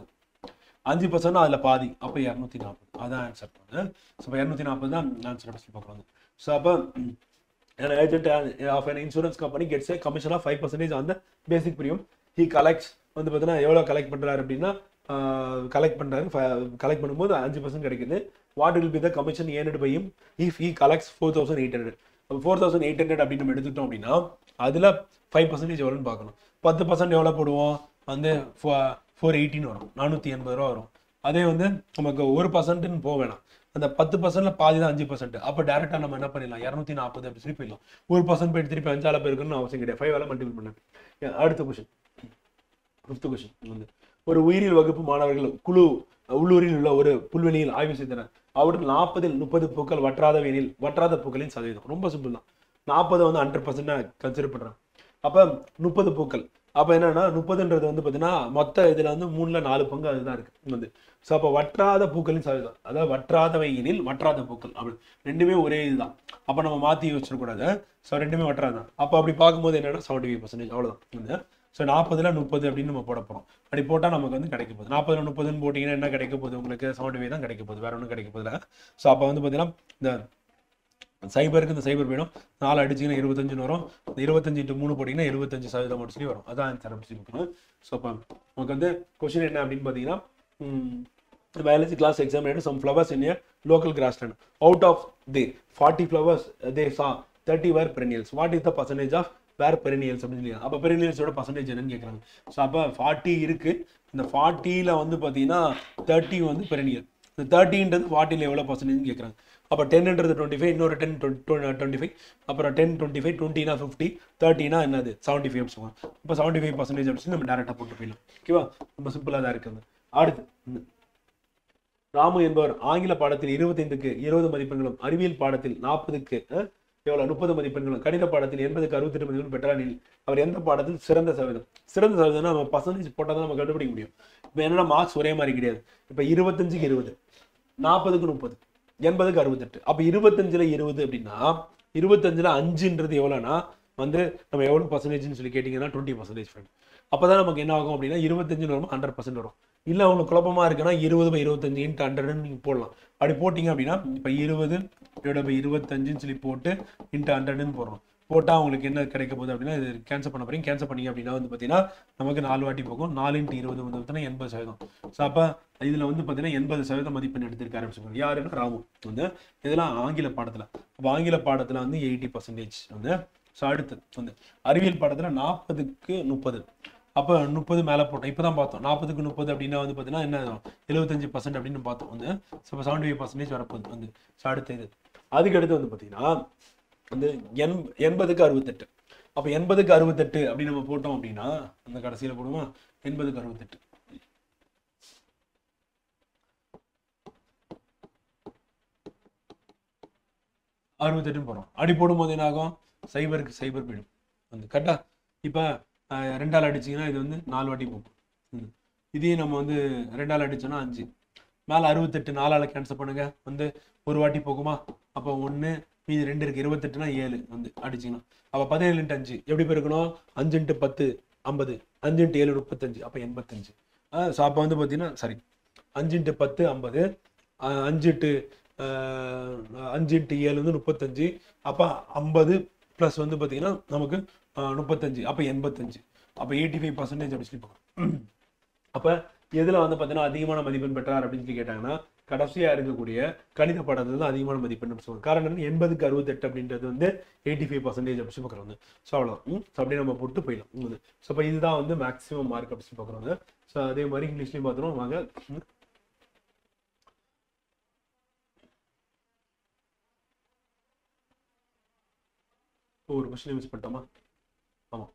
5% அதில் பாதி, அப்போ 240. அதான் ஆன்சர். ஸோ இப்போ 240 தான் ஆன்சர் அப்படி சொல்லி பார்க்குறாங்க. ஸோ அப்போ an agent of an insurance company gets a commission of 5% on the basic premium. He collects வந்து பார்த்தீங்கன்னா எவ்வளோ கலெக்ட் பண்ணுறாரு அப்படின்னா கலெக்ட் பண்ணும்போது 5% கிடைக்குது. What will be the commission earned by him if he collects 4800. 4800 அப்படின்னு நம்ம எடுத்துட்டோம் அப்படின்னா அதில் 5% எவ்வளோன்னு பார்க்கணும். 10% எவ்வளோ போடுவோம் வந்து 418 வரும், 480 ரூபா வரும். அதே வந்து நமக்கு 1%ன்னு போக வேணாம், அந்த 10%ல பாதி தான் 5%. அப்போ டேரெக்டாக நம்ம என்ன பண்ணிடலாம் 240 அப்படி சொல்லி போயிடலாம். 1% போயிட்டு திருப்பி 5 போயிருக்குன்னு அவசியம் கிடையாது. 5 மல்டிபிள் பண்ணேன். அடுத்த கொஸ்டின், 5th கொஸ்டின் வந்து ஒரு உயிரியல் வகுப்பு மாணவர்கள் குழு உள்ளூரில் உள்ள ஒரு புல்வெளியில் ஆய்வு செய்தனர். அவற்றில் 40ல் 30 பூக்கள் வற்றாத பூக்களின் சதவீதம். ரொம்ப சிம்பிள் தான். 40 வந்து 100% கன்சிடர் பண்ணுறேன். அப்போ 30 பூக்கள், அப்போ என்னன்னா 30ன்றது வந்து பார்த்தீங்கன்னா மொத்த இதில் வந்து 3ல் 4 பங்கு அதுதான் இருக்குது வந்து. ஸோ அப்போ வற்றாத பூக்களின் சதவீதம், அதாவது வற்றாதவையினில் வற்றாத பூக்கள் அப்படி ரெண்டுமே ஒரே இதுதான். அப்போ நம்ம மாற்றி வச்சிடக்கூடாது. ஸோ ரெண்டுமே வற்றாதான். அப்போ அப்படி பார்க்கும்போது என்னன்னா 75% அவ்வளோதான் வந்து. ஸோ 40ல் 30 அப்படின்னு நம்ம போட போகிறோம். அப்படி போட்டால் நமக்கு வந்து கிடைக்க போகுது. 40ல் 30ன்னு போட்டிங்கன்னா என்ன கிடைக்க போகுது உங்களுக்கு 75 தான் கிடைக்க போகுது, வேற ஒன்றும் கிடைக்க போதில்லை. ஸோ அப்போ வந்து பார்த்தீங்கன்னா இந்த சைபருக்கு இந்த சைபர் போயிடும், 4 அடிச்சிங்கன்னா 25 வரும். 25 × 3 போட்டிங்கன்னா 75% மட்டும் சொல்லி வரும். அதான் ஆன்சர் அப்படி சொல்லி. ஸோ அப்போ நமக்கு வந்து கொஸ்டின் என்ன அப்படின்னு பார்த்தீங்கன்னா biology class examined some flowers in a local grassland. Out of the 40 flowers they saw 30 were perennials. What is the percentage of were perennials அப்படின்னு சொல்லி. அப்போ பெரினியல்ஸோட பர்சன்டேஜ் என்னன்னு கேட்குறாங்க. ஸோ அப்போ 40 இருக்கு, இந்த 40ல் வந்து பார்த்தீங்கன்னா 30 வந்து பெரினியல். இந்த 30ன்றது 40ல் எவ்வளோ பர்சன்டேஜ்னு கேட்குறாங்க. அப்போ 10ன்றது 25, இன்னொரு 10 25, அப்புறம் 10 25, 20னா 50, 30னா என்னது 75 அப்படி சொல்லுவாங்க. இப்போ 75% அப்படி சொல்லி நம்ம டேரெக்டாக போட்டு போயிடலாம். ஓகேவா, ரொம்ப சிம்பிளாக தான் இருக்குது. அடுத்து ராமு என்பவர் ஆங்கில பாடத்தில் 25க்கு 20 மதிப்பெண்களும், அறிவியல் பாடத்தில் 40க்கு எவ்வளோ 30 மதிப்பெண்களும், கணித பாடத்தில் 80க்கு 68 மதிப்பெண்களும் பெற்றாரில் அவர் எந்த பாடத்தில் சிறந்த சதவீதம்னா நம்ம பர்சன்டேஜ் போட்டால் தான் நம்ம கண்டுபிடிக்க முடியும். இப்போ என்னன்னா மார்க்ஸ் ஒரே மாதிரி கிடையாது. இப்போ 25க்கு 20, 40க்கு 30, 80க்கு 68. அப்போ 25ல் 20 அப்படின்னா 25ல் 5ன்றது எவ்வளோனா வந்து நம்ம எவ்வளோ பர்சன்டேஜ்னு சொல்லி கேட்டிங்கன்னா 20% ஃப்ரெண்ட். அப்போ தான் நமக்கு என்ன ஆகும் அப்படின்னா 25 வரும், 100% வரும். இல்லை அவங்களுக்கு குழப்பமாக இருக்குன்னா 20/25 × 100ன்னு நீங்கள் போடலாம். அப்படி போட்டிங்க அப்படின்னா இப்போ 20/25ன்னு சொல்லி போட்டு × 100ன்னு போடுறோம். போட்டால் அவங்களுக்கு என்ன கிடைக்க போகுது அப்படின்னா இது கேன்சல் பண்ண போகிறீங்க. கேன்சல் பண்ணிங்க அப்படின்னா வந்து பார்த்தீங்கன்னா நமக்கு 4 வாட்டி போகும். 4 × 20 வந்து பார்த்தீங்கன்னா 80%. ஸோ அப்போ இதில் வந்து பார்த்தீங்கன்னா 80% மதிப்பெண் எடுத்திருக்காரு அப்படின்னு சொல்லுவாங்க. யாருன்னா ராமு வந்து. இதெல்லாம் ஆங்கில பாடத்தில். அப்போ ஆங்கில பாடத்தில் வந்து 80% வந்து. ஸோ அடுத்து வந்து அறிவியல் பாடத்தில் 40க்கு 30. அப்போ 30 மேலே போட்டோம். இப்போ தான் பார்த்தோம் 40க்கு 30 அப்படின்னா வந்து பார்த்தீங்கன்னா என்ன 75% அப்படின்னு பார்த்தோம் வந்து. ஸோ இப்போ 75% வரப்போகுது வந்து. ஸோ அடுத்து இது அதுக்கடுத்து வந்து பார்த்தீங்கன்னா வந்து 80க்கு 68. அப்போ 80க்கு 68 அப்படின்னு நம்ம போட்டோம் அப்படின்னா அந்த கடைசியில் போடுவோமா 80க்கு 68. போகிறோம். அப்படி போடும்போது என்ன ஆகும் சைபருக்கு சைபர் போயிடும் வந்து கரெக்டா. இப்போ 2ஆல் அடிச்சிங்கன்னா இது வந்து 4 வாட்டி போகும். இதையும் நம்ம வந்து 2ஆல் அடித்தோன்னா 5, மேலே 68 4ஆல் கேன்சல் பண்ணுங்க வந்து 1 வாட்டி போகுமா. அப்போ 1 மீது 2 இருக்குது 28னா 7 வந்து அடிச்சிங்கன்னா அப்போ 17 × 5 எப்படி போயிருக்கணும் 5 × 10 50, 5 × 7 35, அப்போ 85. ஸோ அப்போ வந்து பார்த்தீங்கன்னா சாரி 5 × 10 50, 5 × 7 வந்து 35, அப்போ 50 ப்ளஸ் வந்து பார்த்தீங்கன்னா நமக்கு 35, அப்போ 85, அப்போ 85% அப்படி சொல்லி பார்க்கணும். அப்போ எதில் வந்து பார்த்தீங்கன்னா அதிகமான மதிப்பெண் பெற்றார் அப்படின்னு சொல்லி கேட்டாங்கன்னா கடைசியாக இருக்கக்கூடிய கணித பாடத்தில் தான் அதிகமான மதிப்பெண் சொல்லுவாங்க. காரணம் 80க்கு 68 அப்படின்றது வந்து 85% அப்படி சொல்லி பார்க்குறாங்க. ஸோ அவ்வளோதான். ஸோ அப்படியே நம்ம போட்டு போயிடலாம். ஸோ அப்போ இதுதான் வந்து மேக்ஸிமம் மார்க் அப்படி சொல்லி பார்க்குறாங்க. ஸோ அதே மாதிரி இங்கிலீஷ்லையும் பார்த்துருவோம் வாங்க. ஒரு கொஸ்டின் மிஸ் பண்ணிட்டோமா? ஆமாம்,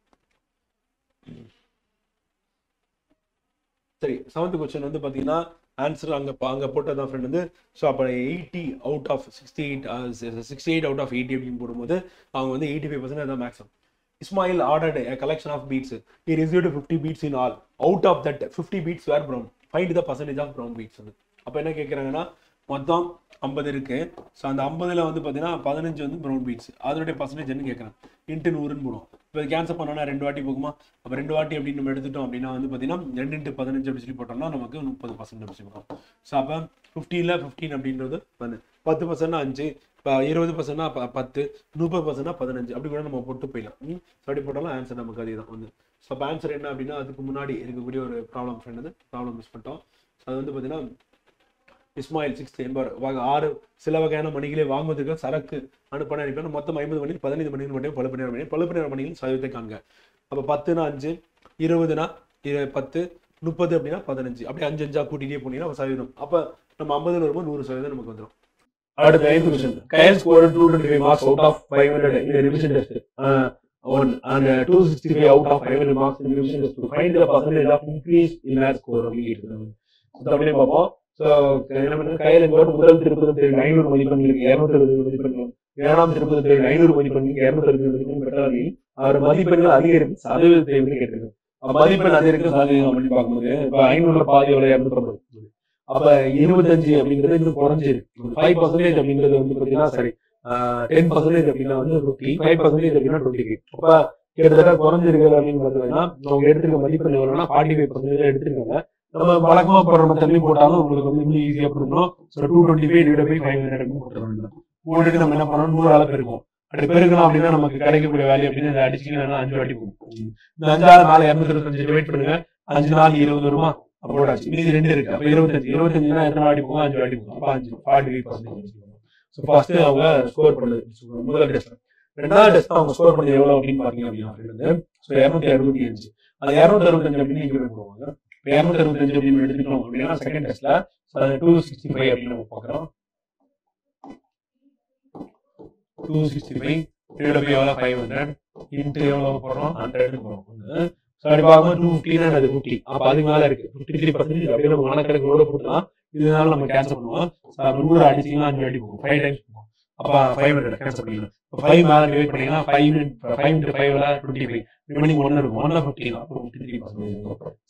சரி. 7th கொஸ்டின் வந்து பார்த்தீங்கன்னா ஆன்சர் அங்கே போட்டதான் ஃப்ரெண்ட் வந்து. ஸோ அப்போ 80 அவுட் ஆஃப் 68 அவுட் ஆஃப் 80 அப்படின்னு போடும்போது அவங்க வந்து 85% தான் maximum. Ismail ordered a collection of beats. He received 50 beats in all. Out of that 50 beats were brown. Find the percentage of brown beats. அப்போ என்ன கேட்குறாங்கன்னா மொத்தம் 50 இருக்கு. ஸோ அந்த 50ல் வந்து பார்த்தீங்கன்னா 15 வந்து ப்ரௌன் பீட்ஸ், அதனுடைய பர்சன்டேஜ் என்ன கேட்குறாங்க. இன்ட்டு 100ன்னு போடுவோம். இப்போ கேன்சல் பண்ணோன்னா 2 வாட்டி போகுமா? அப்போ 2 வாட்டி அப்படின்னு நம்ம எடுத்துட்டோம் அப்படின்னா வந்து பார்த்தீங்கன்னா 2 × 15 அப்படி சொல்லி போட்டோம்னா நமக்கு 30% அப்படி சொல்லி போட்டோம். ஸோ அப்போ 15ல் 15 அப்படின்றது 10% 5, இப்போ 20% 10, 30% 15 அப்படி கூட நம்ம போட்டு போயிடலாம். ஸோ அப்படி போட்டாலும் ஆன்சர் நமக்கு அதே தான் வந்து. ஸோ அப்போ ஆன்சர் என்ன அப்படின்னா அதுக்கு முன்னாடி இருக்கக்கூடிய ஒரு ப்ராப்ளம் ஃப்ரெண்ட் வந்து ப்ராப்ளம் மிஸ் பண்ணிட்டோம். ஸோ அது வந்து பார்த்தீங்கன்னா இஸ்மாயில் 6 என்பவர் 6 சில வகையான மணிகளை வாங்குவதற்கு சரக்கு அனுப்ப அனுப்பினா மொத்தம் 50 மணிகள் 15 மணிகள் மட்டும் பழுப்பு மணிகள் சதவீதத்தை காண்க. அப்போ 10னா 5, 20னா 10, 30 அப்படின்னா 15, அப்படியே 5 5 கூட்டிகிட்டே போனீங்கன்னா சதவீதம். அப்போ நம்ம 50ல் வரும்போது 100% நமக்கு வந்துடும். அடுத்த 5th question. Kyle scored 225 marks out of 500 in the revision test. And 265 out of 500 marks in the revision test. Find the percentage of increase in math score அப்படின்னு கேட்டிருக்காங்க. அப்படியே பார்ப்போம். ஸோ என்ன பண்ண கையில் முதல் திருப்பதி 500 மதிப்பெண்களுக்கு 260 மதிப்பெண்கள், 7ஆம் திருப்பதி 500 மதிப்பெண்களுக்கு 260 மதிப்பெண் பெற்றார்கள். அவர் மதிப்பெண்கள் அதிகரிக்கும் சதவீதத்தை வந்து கேட்டிருக்காங்க. மதிப்பெண் அதிகரிக்கும் சதவீதம் அப்படின்னு பார்க்கும்போது இப்போ 500ல் பாதி எவ்வளோ 250. அப்போ 25 அப்படிங்கிறது இன்னும் குறைஞ்சிருக்கு. 5% அப்படிங்கிறது வந்து பார்த்தீங்கன்னா சரி 10% அப்படின்னா வந்து 50, 5% அப்படின்னா 25. அப்போ கிட்டத்தட்ட குறைஞ்சிருக்கிறது அப்படின்னு பார்த்தீங்கன்னா அவங்க எடுத்துருக்க மதிப்பெண் எவ்வளோனா 45% எடுத்துருக்காங்க. நம்ம வழக்கமாக போடுற மெத்தட்லையும் போட்டாலும் உங்களுக்கு வந்து இன்னும் ஈஸியாக போட்டுருக்கணும். ஸோ 225 / 500 போட்டுருவோம். போட்டுட்டு நம்ம என்ன பண்ணணும் 100ஆல் பெருக்கும். அப்படி பெருக்கணும் அப்படின்னா நமக்கு கிடைக்கக்கூடிய வேல்யூ அப்படின்னு இதை அடிச்சிங்கன்னா 5 வாட்டி போகும். இந்த 5ஆல் 4 225 டிவைட் பண்ணுங்க. 5 4 20 வருமா? அப்போ மீதி 2 இருக்கு. அப்போ 25னா எத்தனை வாட்டி போகும்? 5 வாட்டி போகும். அப்போ 5 45%. ஸோ ஃபர்ஸ்ட் அவங்க ஸ்கோர் பண்ணது முதல் டெஸ்ட். 2வது டெஸ்ட் அவங்க ஸ்கோர் பண்ணது எவ்வளோ அப்படின்னு பார்த்தீங்க அப்படின்னா ஸோ 265. அது 265 அப்படின்னு இங்கே போடுவாங்க. 265 அப்படின்னு எடுத்துட்டோம் அப்படின்னா செகண்ட் டெஸ்ட்ல 265 அப்படின்னு நம்ம பார்க்குறோம். 265 டிவைட் பை எவ்வளோ 500 இன்ட்டு எவ்வளோ போடுறோம் 100 போடுறோம். ஸோ அப்படி பார்க்கும்போது 250னா அது 50. அப்போ அது மேலே இருக்கு 53%. அப்படியே நம்ம கணக்கெடுக்கோட போட்டுலாம் இதனால நம்ம கேன்சல் பண்ணுவோம். 100 அடிச்சிங்கன்னா 5 வாட்டி போகும். 5 டைம்ஸ் போகும். அப்போ 500 கேன்சல் பண்ணிக்கலாம். 5 மேலே டிவைட் பண்ணிங்கன்னா 5 × 5 25. ரிமைனிங் 1 இருக்கும். 1 15 அப்போ 53%.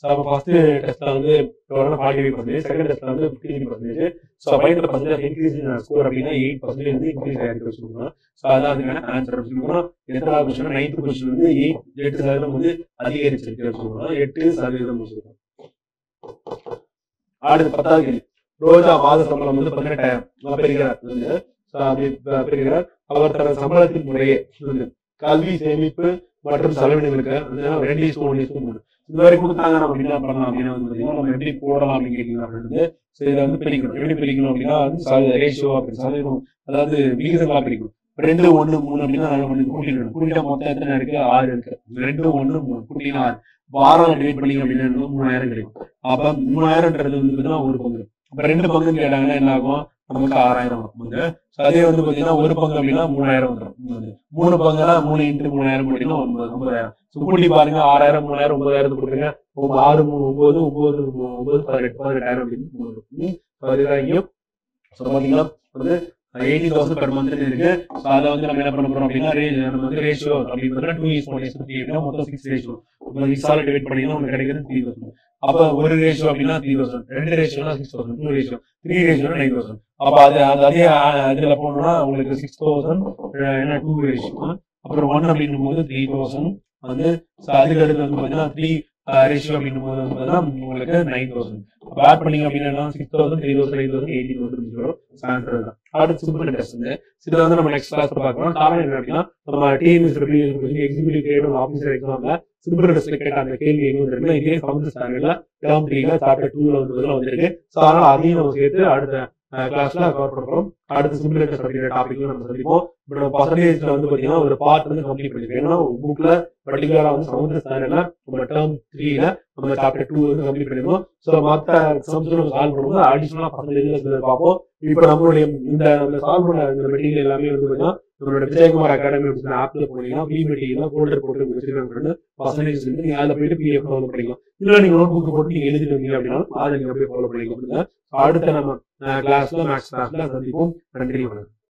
ஸோ அப்போ ஃபர்ஸ்ட் டெஸ்ட்ல வந்து 45%, செகண்ட் டெஸ்ட்ல வந்து 53%. ஸோ 5% இன்க்ரீஸ் ஸ்கோர் அப்படின்னா 8% வந்து இன்க்ரீஸ் ஆகிருக்கு சொல்லுவாங்க. ஸோ அதான் அதுக்கான ஆன்சர் அப்படின்னு சொல்லணும். எத்தனாவது கொஸ்டின் 9th கொஸ்டின் வந்து 8% வந்து அதிகரிச்சிருக்கு சொல்லுவாங்க. 8% சொல்லுவாங்க. அடுத்து 10வது கேள்வி. ரோஜா மாத சம்பளம் வந்து 18,000 பெறுகிறார். அவர் தனது சம்பளத்தின் முறையே கல்வி, சேமிப்பு மற்றும் செலவினங்களுக்கு 2:1:3 இந்த மாதிரி கொடுத்தாங்க. நம்ம என்ன பண்ணலாம் அப்படின்னா வந்து நம்ம எப்படி போடலாம் அப்படின்னு கேட்டீங்கன்னா இதை வந்து பிரிக்கணும். எப்படி பிரிக்கணும் அப்படின்னா வந்து ரேஷியோ அப்படி சதவீதம், அதாவது விகிதங்களா பிரிக்கணும். 2:1:3 அப்படின்னா கூட்டிடணும். கூட்டிட்டா மொத்தம் எத்தனை இருக்கு? 6 இருக்கு. 2:1:3 கூட்டினா 6. 6 டிவைட் பண்ணிங்க அப்படின்னா 3000 கிடைக்கும். அப்ப 3000ன்றது வந்து பார்த்தீங்கன்னா ஒரு பங்கு. அப்ப 2 பங்குன்னு கேட்டாங்கன்னா என்ன ஆகும்? நமக்கு 6000 பங்கு. அதே வந்து பார்த்தீங்கன்னா ஒரு பங்கு அப்படின்னா 3000 வந்துடும். 3 பங்குனா 3 × 3000 அப்படின்னா 9000. கூட்டி பாருங்க 6000 3000 9000 கொடுக்குங்க. 6 3 9 9 9 18 18,000 அப்படின்னு அதுதான். ஸோ பார்த்தீங்கன்னா வந்து 18,000 per month இருக்கு. ஸோ அதை வந்து நம்ம என்ன பண்ண போறோம் அப்படின்னா நம்ம வந்து ரேஷியோ அப்படின்னு 2:1:3 அப்படின்னா மொத்தம் 6 ரேஷியோ. 6ஆல் டிவைட் பண்ணிங்கன்னா உங்களுக்கு கிடைக்கிறது 3000. அப்போ ஒரு ரேஷியோ அப்படின்னா 3000, 2 ரேஷியோனா 6000, 2 ரேஷியோ 3 ரேஷியோனா 9000. அப்போ அது அதே இதில் போனோம்னா உங்களுக்கு 6000 ஏன்னா 2 ரேஷியோ. அப்புறம் 1 அப்படின்னும் போது 3000 வந்து அதுக்கு அடுத்து வந்து பார்த்தீங்கன்னா ரேஷியோ அப்படின்னும் போது வந்து பார்த்தீங்கன்னா உங்களுக்கு 9000. அப்போ ஆட் பண்ணீங்க அப்படின்னா 6000, 3000, 9000, 18,000 வரும். ஆன்சர் தான். அடுத்து சிம்பிள் டெஸ்ட் வந்து இதை வந்து நம்ம நெக்ஸ்ட் கிளாஸ்ல பார்க்கலாம். காரணம் என்ன அப்படின்னா நம்ம டிஎன்பிஎஸ்சி எக்ஸிக்யூட்டிவ் கிரேட் ஆஃபீஸர் எக்ஸாம்ல சிம்பிள் டெஸ்ட்ல கேட்ட அந்த கேள்வி எங்க வந்துருக்குன்னா இதே 7th ஸ்டாண்டர்ட்ல டேர்ம் 3ல சாப்டர் 2ல வந்திருக்கு. ஸோ அதனால அதையும் நம்ம சேர்த்து அடுத்த கிளாஸ்ல கவர் பண்றோம். அடுத்து சிம்பிள் டெஸ்ட் அப்படிங்கிற டாபிக்ல நம்ம சந்திப்போம். இப்போ நம்ம பர்சன்டேஜ்ல வந்து பாத்தீங்கன்னா ஒரு பார்ட் வந்து கம்ப்ளீட் பண்ணிருக்கோம். ஏன்னா புக்ல பர்டிகுலரா வந்து 7th ஸ்டாண்டர்ட்ல நம்ம டேர்ம் 3ல நம்ம சாப்டர் 2 வந்து கம்ப்ளீட் பண்ணிருக்கோம். ஸோ மற்ற சம்ஸ் நம்ம சால்வ் பண்ணும்போது அடிஷனலா பர்சன்டேஜ்ல பார்ப்போம். இப்போ நம்மளுடைய இந்த சால்வ் பண்ண இந்த மெட்டீரியல் எல்லாமே வந்து பாத்தீங்கன்னா நம்மளோட விஜயகுமார் அகாடமி அப்படின்னு ஆப்ல போனீங்கன்னா ஃப்ரீ மெட்டீரியல் ஃபோல்டர் போட்டு வச்சிருக்காங்க. பர்சன்டேஜ் வந்து நீங்க அதில் போயிட்டு பிஎஃப் ஃபாலோ பண்ணிக்கலாம். இல்லை நீங்க நோட் புக் போட்டு நீங்க எழுதிட்டு வந்தீங்க அப்படின்னா அதை நீங்க போய் ஃபாலோ பண்ணிக்கலாம். அடுத்த நம்ம கிளாஸ்ல மேக்ஸ் கிளாஸ்ல சந்திப்போம். நன்றி, வணக்கம்.